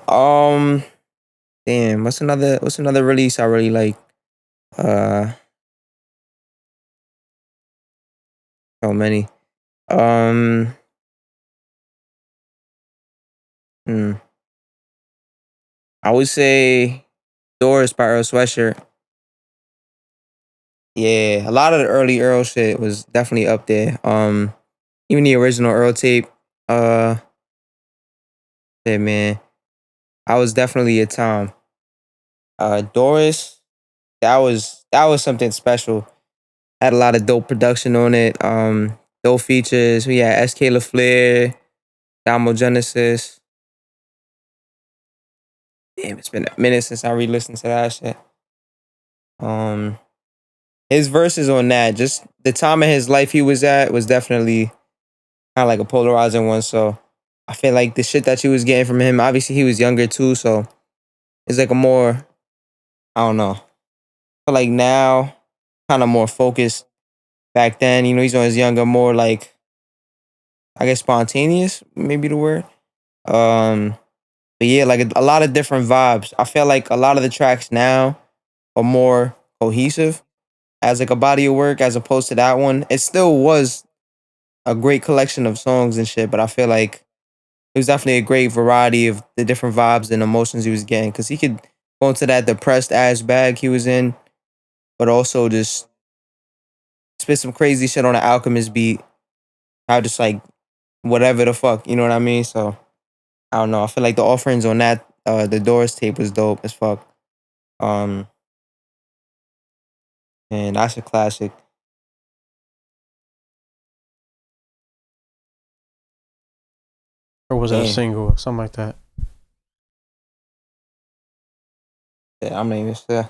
Damn, what's another release I really like? So many. Um. hmm, I would say Doors by Earl Sweatshirt. Yeah, a lot of the early Earl shit was definitely up there. Even the original Earl tape. Uh, yeah, man, I was definitely a Tom. Doris, that was something special. Had a lot of dope production on it. Dope features. We had SK LaFleur, Damo Genesis. Damn, it's been a minute since I re-listened to that shit. Um, his verses on that, just the time of his life he was at, was definitely kind of like a polarizing one. So I feel like the shit that you was getting from him, obviously he was younger too, so it's like a more, I don't know. I feel like now, kind of more focused. Back then, he's on his younger, more like, I guess, spontaneous, maybe the word. Um, but yeah, like a lot of different vibes. I feel like a lot of the tracks now are more cohesive as like a body of work as opposed to that one. It still was a great collection of songs and shit, but I feel like it was definitely a great variety of the different vibes and emotions he was getting, because he could go into that depressed ass bag he was in, but also just spit some crazy shit on an Alchemist beat. I just like whatever the fuck, you know what I mean? So I don't know. I feel like the offerings on that the Doors tape was dope as fuck. Um and that's a classic. Or was it a Damn. single? Something like that. Yeah, I'm not even sure.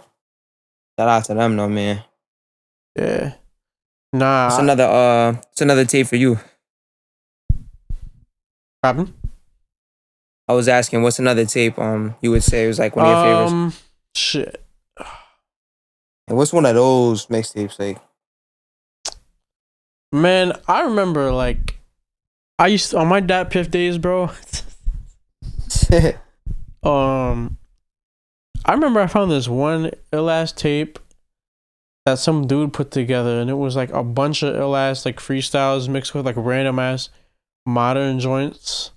Shout out to them though, man. Yeah. What's Nah. another tape for you? Robin? I was asking what's another tape you would say was like one of your favorites? Shit. And what's one of those mixtapes like? Man, I remember like I used to, on my Dat Piff days, bro. um, I remember I found this one ill ass tape that some dude put together, and it was like a bunch of ill ass like freestyles mixed with like random ass modern joints.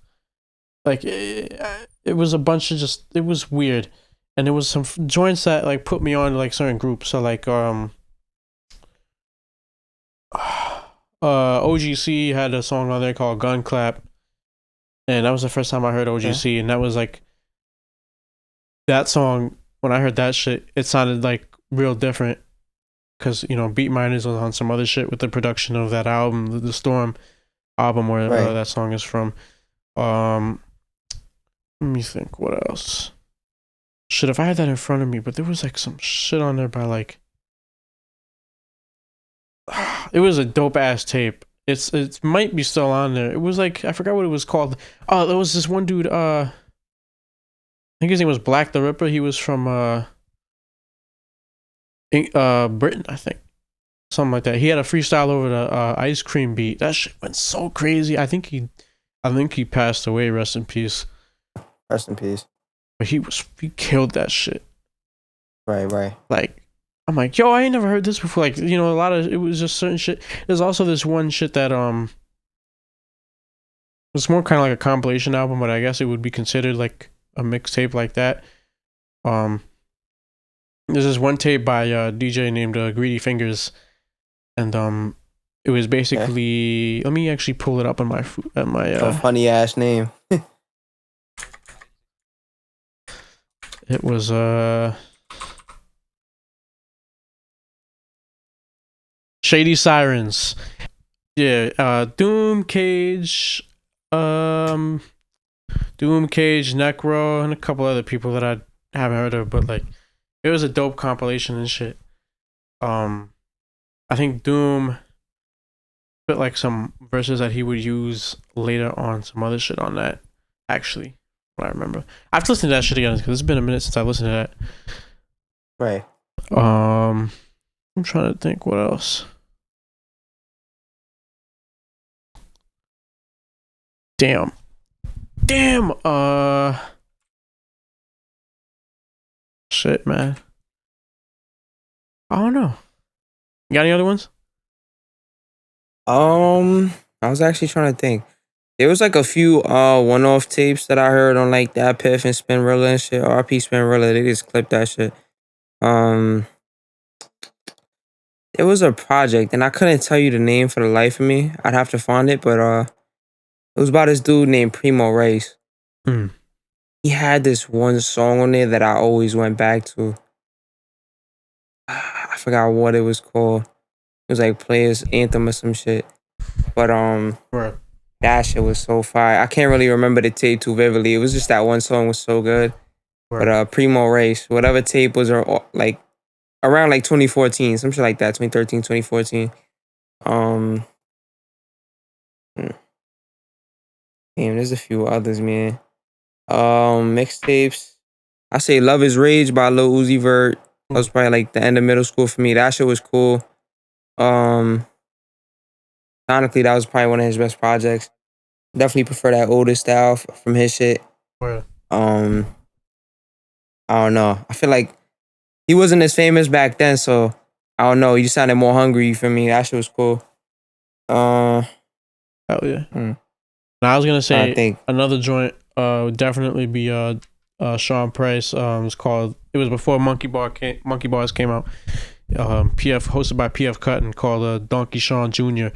Like it was a bunch of just, it was weird, and there was some joints that like put me on like certain groups. So like OGC had a song on there called Gun Clap, and that was the first time I heard OGC, and that was like that song. When I heard that shit, it sounded like real different, because Beat Miners was on some other shit with the production of that album, the Storm album, where Right. that song is from. Let me think, what else? Shit, if I had that in front of me, but there was like some shit on there by like, it was a dope ass tape. It might be still on there. It was like, I forgot what it was called. Oh, there was this one dude. I think his name was Black the Ripper. He was from Britain, I think, something like that. He had a freestyle over the ice cream beat. That shit went so crazy. I think he passed away. Rest in peace. Rest in peace. But he killed that shit. Right. Like, I'm like, yo, I ain't never heard this before. Like, a lot of it was just certain shit. There's also this one shit that it's more kind of like a compilation album, but I guess it would be considered like a mixtape like that. There's this one tape by a DJ named Greedy Fingers, and it was basically, let me actually pull it up on my funny ass name. It was Shady Sirens. Yeah, Doom Cage, Necro, and a couple other people that I haven't heard of, but like it was a dope compilation and shit. I think Doom put like some verses that he would use later on some other shit on that. Actually, what I remember, I have to listen to that shit again because it's been a minute since I listened to that. Right. I'm trying to think what else. Damn. Shit, man. I don't know. You got any other ones? I was actually trying to think. There was like a few one-off tapes that I heard on like that Piff and Spinrilla and shit. RP Spinrilla, they just clipped that shit. Um, it was a project, and I couldn't tell you the name for the life of me. I'd have to find it, but it was about this dude named Primo Race. Mm. He had this one song on there that I always went back to. I forgot what it was called. It was like Players Anthem or some shit. But Right. that shit was so fire. I can't really remember the tape too vividly. It was just that one song was so good. Right. But Primo Race, whatever tape was like around like 2014, some shit like that, 2013, 2014. Damn, there's a few others, man. Mixtapes. I say Love Is Rage by Lil Uzi Vert. That was probably like the end of middle school for me. That shit was cool. Sonically, that was probably one of his best projects. Definitely prefer that older style from his shit. Right. I don't know. I feel like he wasn't as famous back then, so I don't know. You sounded more hungry for me. That shit was cool. Hell yeah. Now I was gonna say I think another joint would definitely be Sean Price. It was before Monkey Bars came out. PF hosted by PF Cuttin called Donkey Sean Jr.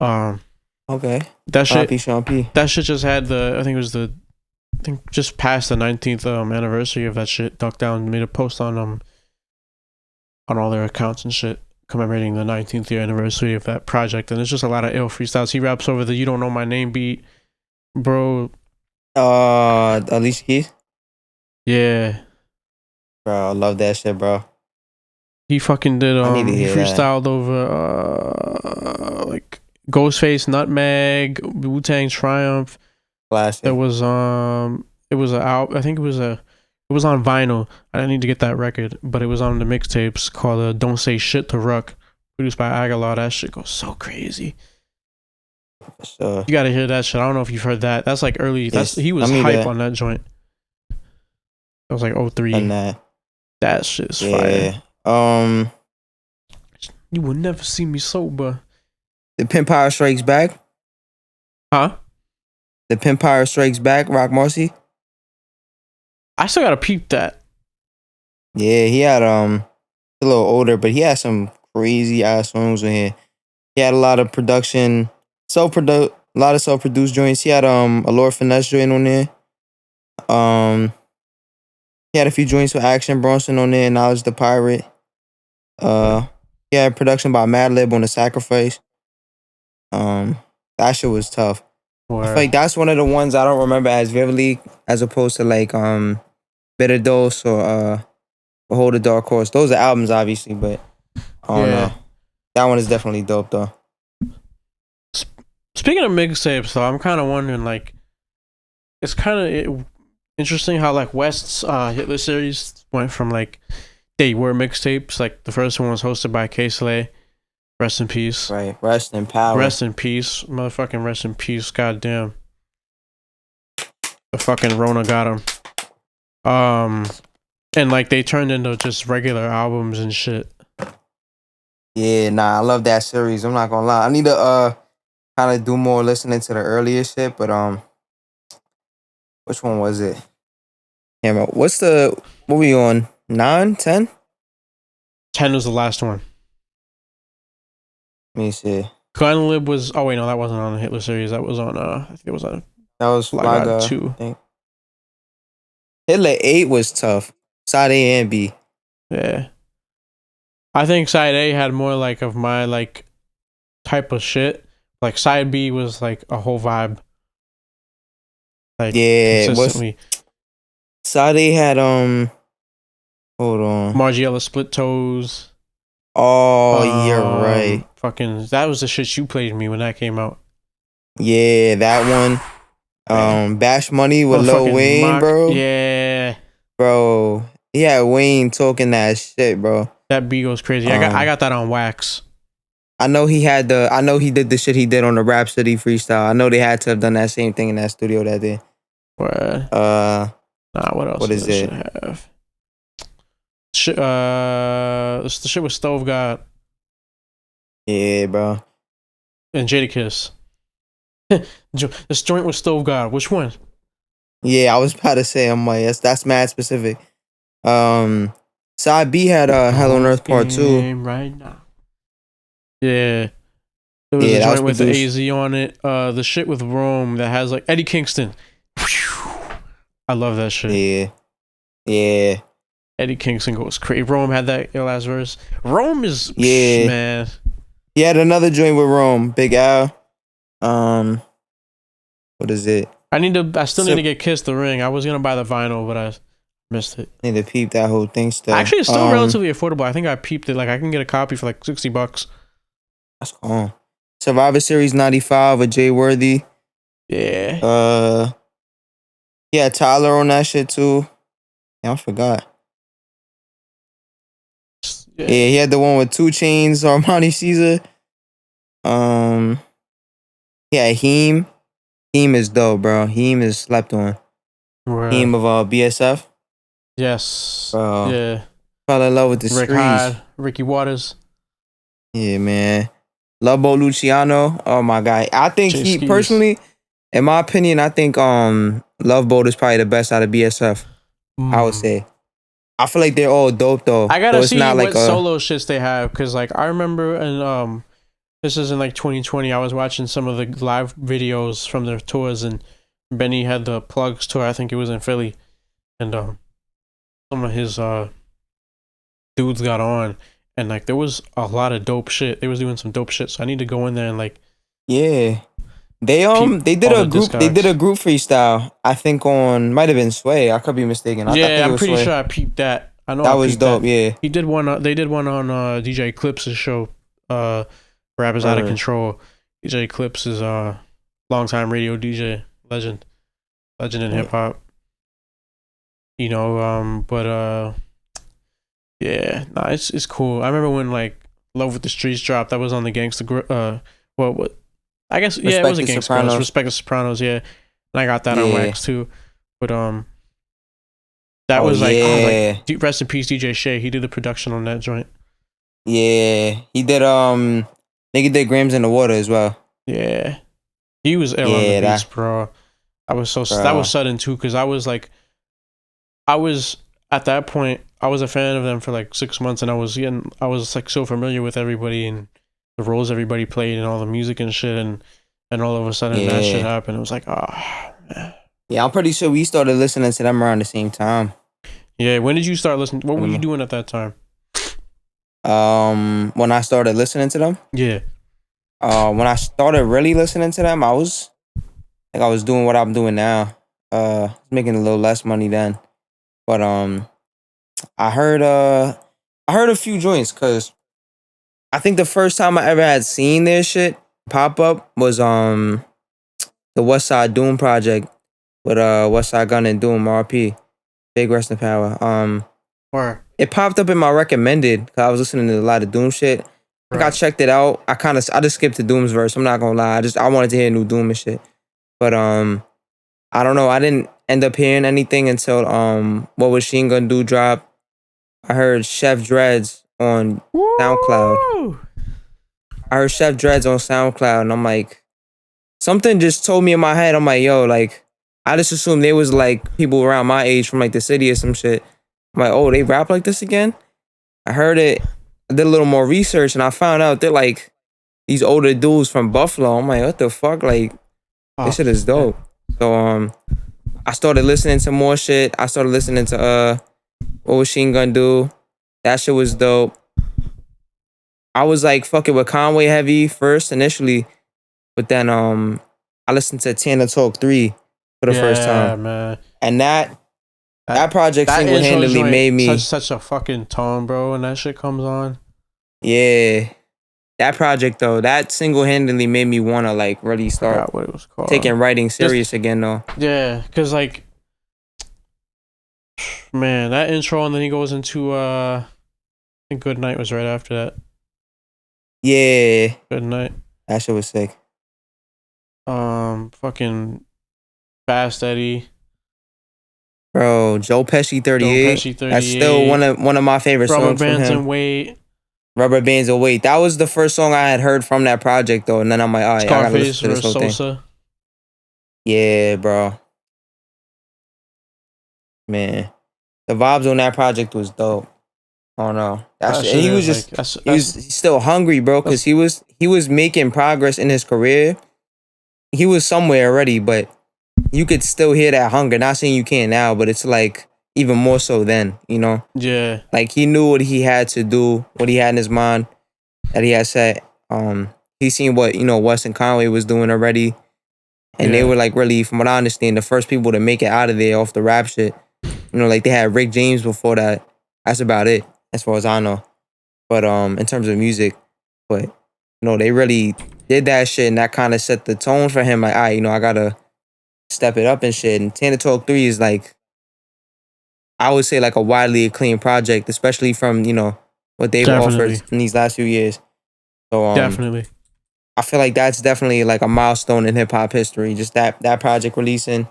okay. That shit Sean P. That shit just had I think just past the 19th anniversary of that shit. Duck Down made a post on all their accounts and shit commemorating the 19th year anniversary of that project, and it's just a lot of ill freestyles. He raps over the "You Don't Know My Name" beat, bro. Alicia Keys. Yeah, Bro, I love that shit, bro. he fucking did. He freestyled over like Ghostface, Nutmeg, Wu-Tang's Triumph. Classic. It was I think it was on vinyl. I need to get that record, but it was on the mixtapes called "Don't Say Shit to Ruck," produced by Aguilar. That shit goes so crazy. You gotta hear that shit. I don't know if you've heard that. That's like early. He was hype on that joint. That was like 03. And that shit is fire. You will never see me sober. The Empire Strikes Back. Huh? The Empire Strikes Back. Rock Marcy. I still gotta peep that. Yeah, he had a little older, but he had some crazy ass songs in here. He had a lot of production, a lot of self-produced joints. He had a Lord Finesse joint on there. He had a few joints with Action Bronson on there, Knowledge the Pirate. He had production by Madlib on The Sacrifice. That shit was tough. Word. I feel like that's one of the ones I don't remember as vividly as opposed to like Bitter Dose or Behold the Dark Horse. Those are albums obviously, but I don't know. That one is definitely dope though. Speaking of mixtapes though, I'm kind of wondering, like, it's kind of interesting how like West's hit list series went from like they were mixtapes. Like the first one was hosted by K-Slay. Rest in peace. Right. Rest in power. Rest in peace. Motherfucking rest in peace. Goddamn. The fucking Rona got him. And like they turned into just regular albums and shit. Yeah, nah, I love that series. I'm not gonna lie. I need to kind of do more listening to the earlier shit, but which one was it? Yeah, what were we on? 9, 10? 10 was the last one. Let me see. Glenlib was. Oh wait, no, that wasn't on the Hitler series. That was on. I think it was on. That was Fly God 2. Hitler 8 was tough. Side A and B. Yeah, I think Side A had more like of my like type of shit. Like Side B was like a whole vibe. Like consistently. Side A had hold on. Margiela Split Toes. Oh, you're right. Fucking, that was the shit you played me when that came out. Yeah, that one. Bash Money with Lil Wayne, bro. Yeah, bro. He had Wayne talking that shit, bro. That beat goes crazy. I got that on wax. I know he did the shit he did on the Rhapsody freestyle. I know they had to have done that same thing in that studio that day. What? What else? What is it? Have? It's the shit with Stove God. Yeah, bro. And Jadakiss. This joint with Stove God. Which one? Yeah, I was about to say, I'm like, that's mad specific. Side B had Hell on Earth Part 2. Right now. Yeah. There was Yeah, a that joint was with the produced. AZ on it. The shit with Rome that has like Eddie Kingston. I love that shit. Yeah. Eddie Kingston goes crazy. Rome had that last verse. Rome is man. He had another joint with Rome, Big Al. What is it? I still need to get Kiss the Ring. I was gonna buy the vinyl, but I missed it. Need to peep that whole thing still. Actually, it's still relatively affordable. I think I peeped it. Like I can get a copy for like $60. That's cool. Survivor Series 95 with Jay Worthy. Yeah. Yeah, Tyler on that shit too. Yeah, I forgot. Yeah, he had the one with 2 Chainz, Armani Caesar. Yeah, Heem. Heem is dope, bro. Heem is slept on. Word. Heem of BSF. Yes. Bro. Yeah. Fell in love with the Rick streets. Hyde, Ricky Waters. Yeah, man. Lobo Luciano. Oh my God. I think Jay he Skis. personally, in my opinion, I think Love Boat is probably the best out of BSF. I would say. I feel like they're all dope though. I gotta so it's see not what like solo shits they have, because like I remember and this is in like 2020. I was watching some of the live videos from their tours, and Benny had the Plugs tour. I think it was in Philly, and some of his dudes got on, and like there was a lot of dope shit. They was doing some dope shit, so I need to go in there and like they did a group freestyle. I think on might have been Sway. I could be mistaken. I think I'm it was pretty Sway. sure I peeped that. I know that I was dope. That. Yeah, he did one. They did one on DJ Eclipse's show. Rappers Out of Control. DJ Eclipse is longtime radio DJ, legend in hip hop. You know, yeah, nah, it's cool. I remember when like Love with the Streets dropped. That was on the Gangsta. What? I guess it was a Gangsta. Respect the Sopranos. Yeah, and I got that on wax too. But that was like rest in peace, DJ Shay. He did the production on that joint. Yeah, he did. Nigga did Grams in the Water as well. Yeah, he was ill on the beats, bro. That was sudden too, because I was at that point, I was a fan of them for like 6 months, and I was like so familiar with everybody and the roles everybody played and all the music and shit, and all of a sudden that shit happened. It was like, man. Yeah, I'm pretty sure we started listening to them around the same time. Yeah, when did you start listening? What were you doing at that time? When I started listening to them? Yeah. When I started really listening to them, I was doing what I'm doing now. Making a little less money then. But I heard a few joints, cause I think the first time I ever had seen their shit pop up was the West Side Doom project with West Side Gun and Doom RP. Big rest in power. It popped up in my recommended, cause I was listening to a lot of Doom shit. I think I checked it out. I just skipped the Doom's verse. I'm not gonna lie. I wanted to hear new Doom and shit. But I don't know. I didn't end up hearing anything until What Was She Gonna Do drop. I heard Chef Dreads on SoundCloud. And I'm like, something just told me in my head. I'm like, yo, like, I just assumed they was like people around my age from like the city or some shit. I'm like, oh, they rap like this again? I heard it. I did a little more research and I found out they're like these older dudes from Buffalo. I'm like, what the fuck? Like, this shit is dope. So I started listening to more shit. I started listening to What Was She Gonna Do? That shit was dope. I was like fucking with Conway heavy first initially, but then I listened to Tana Talk 3 for the first time. Man. And that project single-handedly made me such a fucking tone, bro, when that shit comes on. Yeah. That project though, that single-handedly made me want to like really start what it was called. Taking writing serious again though. Yeah, because like, man, that intro and then he goes into I think Good Night was right after that. Yeah. Good Night. That shit was sick. Fucking Fast Eddie. Bro, Joe Pesci 38. That's still one of my favorite songs from him. Weight. Rubber Bands of Weight. That was the first song I had heard from that project though, and then I'm like, all right, I gotta listen to this whole thing. Sosa. Yeah, bro. Man, the vibes on that project was dope. I don't know. And he was just he's still hungry, bro, because he was making progress in his career. He was somewhere already, but you could still hear that hunger. Not saying you can't now, but it's like even more so then, you know? Yeah. Like he knew what he had to do, what he had in his mind that he had set. He seen what, you know, West and Conway was doing already. And they were like really, from what I understand, the first people to make it out of there off the rap shit. You know, like they had Rick James before that. That's about it, as far as I know. But in terms of music, but you know, they really did that shit, and that kind of set the tone for him. Like, all right, you know, I gotta step it up and shit. And 10 to 12 3 is like, I would say like a widely acclaimed project, especially from, you know, what they've offered in these last few years. So definitely, I feel like that's definitely like a milestone in hip hop history. Just that project releasing.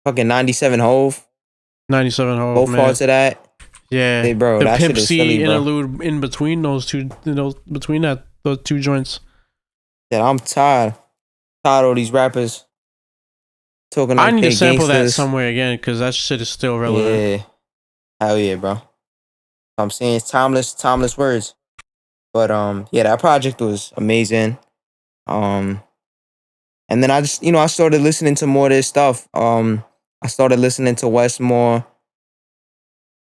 Fucking 97 Hove. 97 Hove. Both parts of that. Yeah, bro. The that Pimp shit is C silly, bro. interlude in between those two, you know, between those two joints. Yeah, I'm tired. Tired of these rappers talking like I need to sample gangsters. that somewhere again because that shit is still relevant. Yeah, hell yeah, bro. I'm saying it's timeless words. But yeah, that project was amazing. And then I just, you know, I started listening to more of this stuff. I started listening to West more,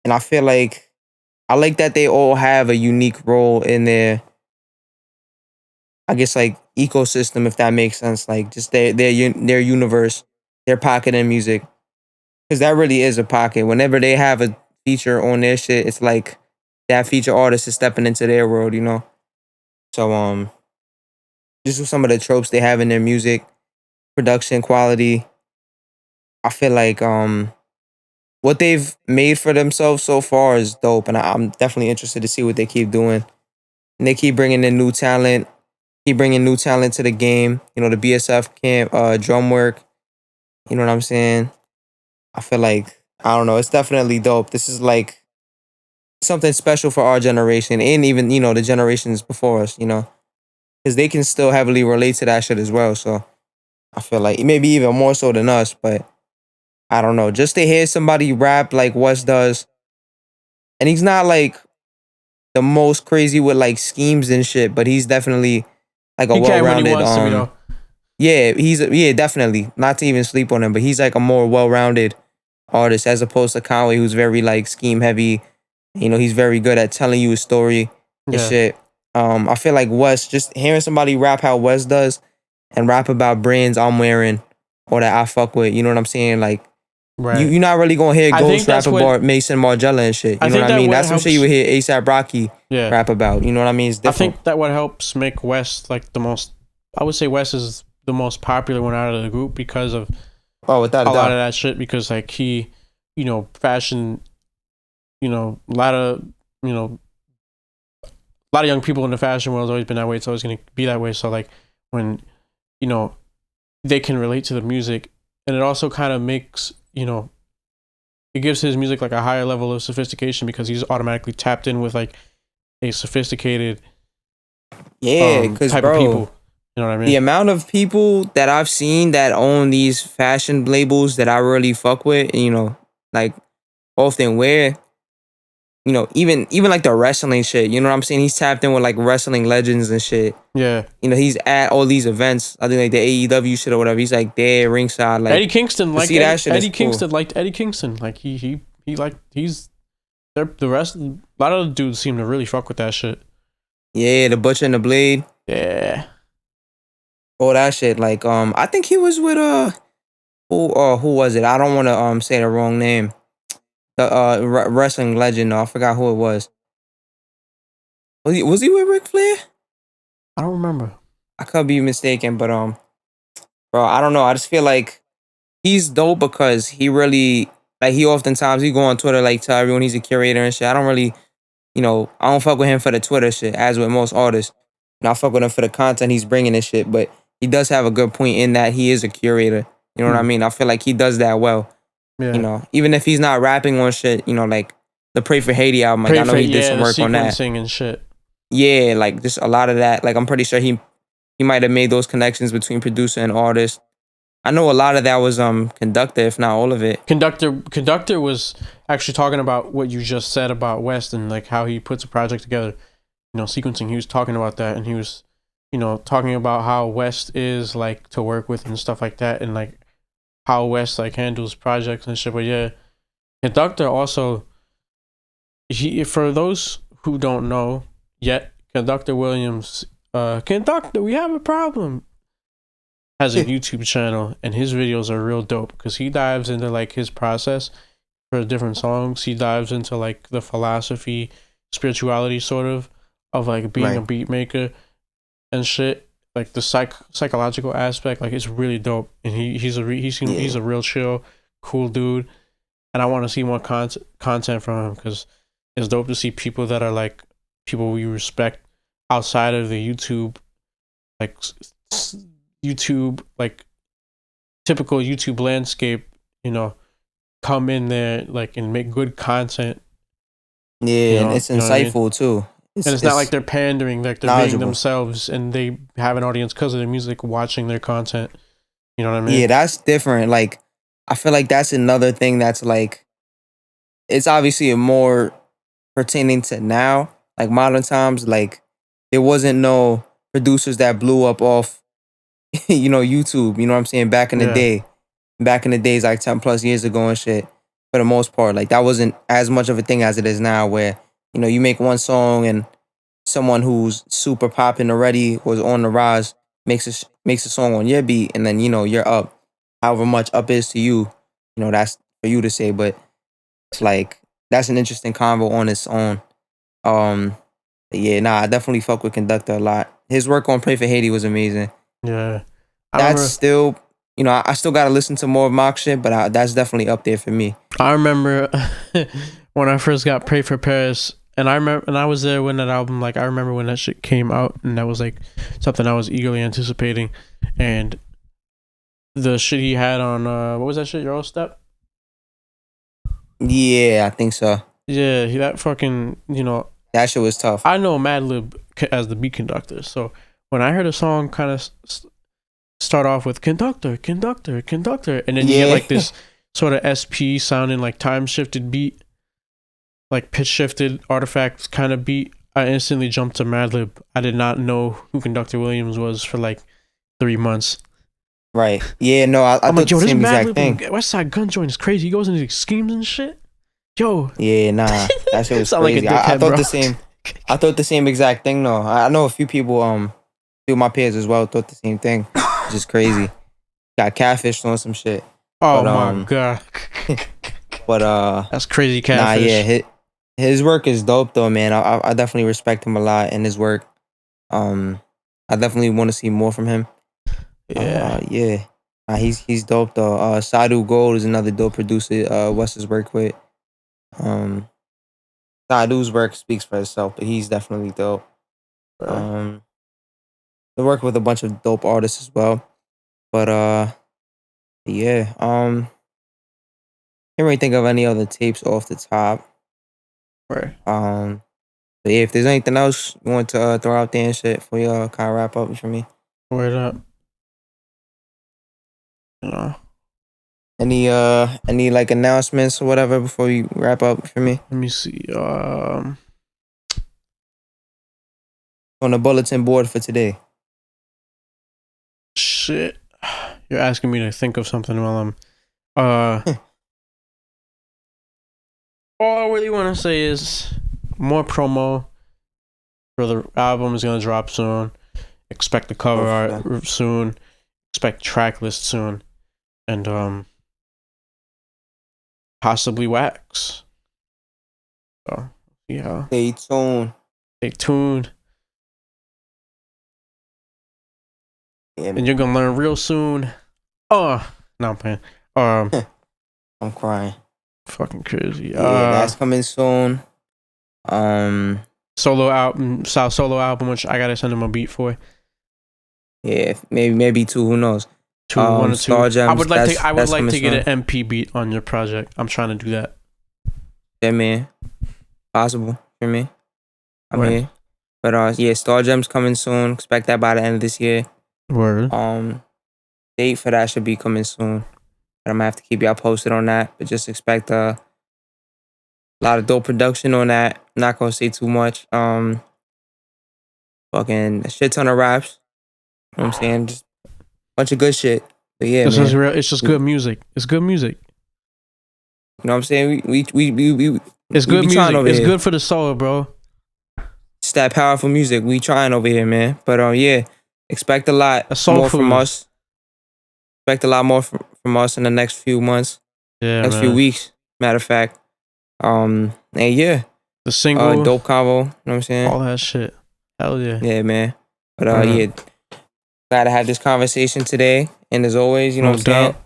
and I feel like I like that they all have a unique role in their, I guess, like ecosystem, if that makes sense. Like just their universe, their pocket in music, because that really is a pocket. Whenever they have a feature on their shit, it's like that feature artist is stepping into their world, you know. So just with some of the tropes they have in their music, production quality, I feel like what they've made for themselves so far is dope, and I'm definitely interested to see what they keep doing. And they keep bringing in new talent, to the game. You know, the BSF camp, drum work. You know what I'm saying? I feel like, I don't know, it's definitely dope. This is like something special for our generation, and even, you know, the generations before us, you know, because they can still heavily relate to that shit as well. So I feel like maybe even more so than us, but I don't know. Just to hear somebody rap like West does, and he's not like the most crazy with like schemes and shit, but he's definitely like a well-rounded. Yeah, definitely. Not to even sleep on him, but he's like a more well-rounded artist as opposed to Conway, who's very like scheme heavy. You know, he's very good at telling you a story and shit. I feel like West, just hearing somebody rap how West does and rap about brands I'm wearing or that I fuck with, you know what I'm saying? Like, you're not really gonna hear Ghost rap about Mason Margiela and shit. You know what I mean? That's some shit you would hear ASAP Rocky rap about. You know what I mean? It's different. I think that what helps make West like the most, I would say West is the most popular one out of the group because of without a lot of that shit, because like he, you know, fashion, you know, a lot of young people in the fashion world has always been that way. It's always going to be that way. So like when, you know, they can relate to the music, and it also kind of makes, you know, it gives his music like a higher level of sophistication because he's automatically tapped in with like a sophisticated type of people. You know what I mean? The amount of people that I've seen that own these fashion labels that I really fuck with, you know, like often wear, you know, even like the wrestling shit, you know what I'm saying? He's tapped in with like wrestling legends and shit. Yeah. You know, he's at all these events. I think like the AEW shit or whatever. He's like there ringside. Like Eddie Kingston, like Eddie Kingston liked Eddie Kingston. Like he like he's the rest. A lot of the dudes seem to really fuck with that shit. Yeah, the Butcher and the Blade. Yeah. All that shit. Like I think he was with who was it? I don't want to say the wrong name. The wrestling legend. I forgot who it was. Was he with Ric Flair? I don't remember. I could be mistaken, but bro, I don't know. I just feel like he's dope because he really, like, he oftentimes he go on Twitter like tell everyone he's a curator and shit. I don't really, you know, I don't fuck with him for the Twitter shit as with most artists. And I fuck with him for the content he's bringing and shit. But he does have a good point in that he is a curator. You know what I mean? I feel like he does that well. Yeah. You know, even if he's not rapping on shit, you know, like the Pray for Haiti album, like I know he did some work on that. And shit. yeah, like just a lot of that. Like I'm pretty sure he might have made those connections between producer and artist. I know a lot of that was Conductor, if not all of it. Conductor was actually talking about what you just said about West and like how he puts a project together, sequencing. He was talking about that, and he was, talking about how West is like to work with and stuff like that, and like how West like handles projects and shit. But yeah, Conductor also, for those who don't know yet, Conductor Williams, Conductor, we have a problem, has a YouTube channel, and his videos are real dope because he dives into like his process for different songs. He dives into like the philosophy, spirituality sort of like being a beat maker and shit. Like the psychological aspect, like it's really dope. And he's a real chill, cool dude. And I want to see more content from him because it's dope to see people that are like people we respect outside of the YouTube, like typical YouTube landscape, come in there like and make good content. Yeah, and it's insightful too. It's not like they're pandering, like they're being themselves and they have an audience because of their music watching their content. You know what I mean? Yeah, that's different. Like, I feel like that's another thing that's like, it's obviously a more pertaining to now, like modern times. Like, there wasn't no producers that blew up off, YouTube. You know what I'm saying? Back in the day, back in the days, like 10 plus years ago and shit. For the most part, like that wasn't as much of a thing as it is now, where you make one song and someone who's super popping already was on the rise makes a song on your beat, and then you're up. However much up is to you, that's for you to say. But it's like that's an interesting convo on its own. I definitely fuck with Conductor a lot. His work on Pray for Haiti was amazing. Yeah, that's still. I still gotta listen to more of Mock shit, but that's definitely up there for me. I remember when I first got Pray for Paris, and I was there when that album, like I remember when that shit came out, and that was like something I was eagerly anticipating. And the shit he had on what was that shit? Euro Step? Yeah, I think so. Yeah, that fucking that shit was tough. I know Madlib as the beat conductor, so when I heard a song kind of start off with conductor, and then you get like this sort of SP sounding like time shifted beat, like pitch shifted artifacts kind of beat, I instantly jumped to Madlib. I did not know who Conductor Williams was for like 3 months. Right. Yeah, no, I thought like, yo, the this same exact Madlib thing. Westside Gun Joint is crazy. He goes into these schemes and shit. Yo. Yeah, nah. That shit was Sound crazy. like a dickhead, I thought bro. the same. I thought the same exact thing though. I know a few people, few of my peers as well thought the same thing. Which is crazy. Got catfished on some shit. Oh my god. But that's crazy catfish. Nah, yeah, his work is dope though, man. I definitely respect him a lot in his work. I definitely want to see more from him. Yeah. He's dope though. Sadu Gold is another dope producer. Wes has worked with. Sadu's work speaks for itself, but he's definitely dope. They work with a bunch of dope artists as well. But can't really think of any other tapes off the top. Right. But yeah, if there's anything else you want to throw out there and shit for y'all, kind of wrap up for me. Word up. Any like announcements or whatever before we wrap up for me? Let me see. On the bulletin board for today. Shit. You're asking me to think of something while I'm all I really want to say is more promo for the album is gonna drop soon. Expect the cover art soon. Expect track list soon. And possibly wax. So yeah. Stay tuned. Stay tuned. Yeah, and you're gonna learn real soon. No, I'm playing. I'm crying. Fucking crazy. Yeah, that's coming soon. Solo album, which I gotta send him a beat for. Yeah, maybe two. Who knows? 1 or 2. Star Gems, I would like to get soon. an MP beat on your project. I'm trying to do that. Yeah, man. Possible for me. I'm here. But yeah, Star Gems coming soon. Expect that by the end of this year. Word. Date for that should be coming soon. But I'm gonna have to keep y'all posted on that. But just expect a lot of dope production on that. I'm not gonna say too much. Fucking a shit ton of raps. You know what I'm saying? Just a bunch of good shit. But yeah, This man. is real. It's just good music. It's good music. You know what I'm saying? We It's good music. Over It's here. good for the soul, bro. It's that powerful music. We trying over here, man. But yeah, expect a lot more from us. Expect a lot more from us in the next few months. Yeah, next few weeks. Matter of fact. And yeah. The single. Dope combo. You know what I'm saying? All that shit. Hell yeah. Yeah, man. But yeah. Glad to have this conversation today. And as always, you know what I'm saying?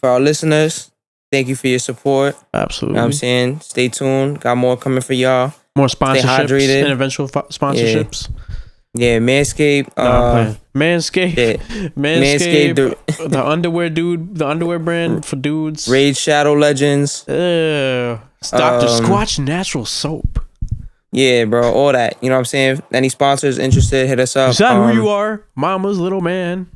For our listeners, thank you for your support. Absolutely. You know what I'm saying? Stay tuned. Got more coming for y'all. More sponsorships and eventual sponsorships. Yeah, Manscaped. Manscaped. Yeah. Manscaped. The underwear dude. The underwear brand for dudes. Raid Shadow Legends. Dr. Squatch Natural Soap. Yeah, bro. All that. You know what I'm saying? Any sponsors interested, hit us up. Is that who you are? Mama's little man.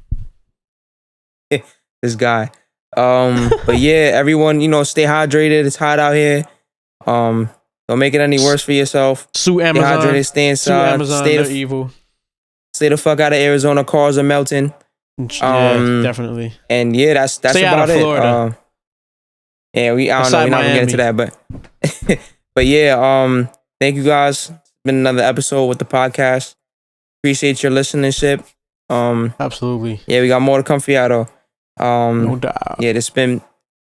This guy. But yeah, everyone, stay hydrated. It's hot out here. Don't make it any worse for yourself. Sue Amazon. Stay hydrated, stay inside. Sue Amazon, they're evil. Stay the fuck out of Arizona. Cars are melting. Yeah, definitely. And yeah, that's stay about out of Florida. Yeah, I don't know. We're not gonna get into that, but yeah, thank you guys. It's been another episode with the podcast. Appreciate your listenership. Absolutely. Yeah, we got more to come for y'all though. No doubt. Yeah, this been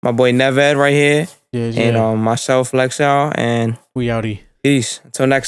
my boy NevEd right here. Yeah. And myself, Lex Isle, and we outie. Peace. Until next time.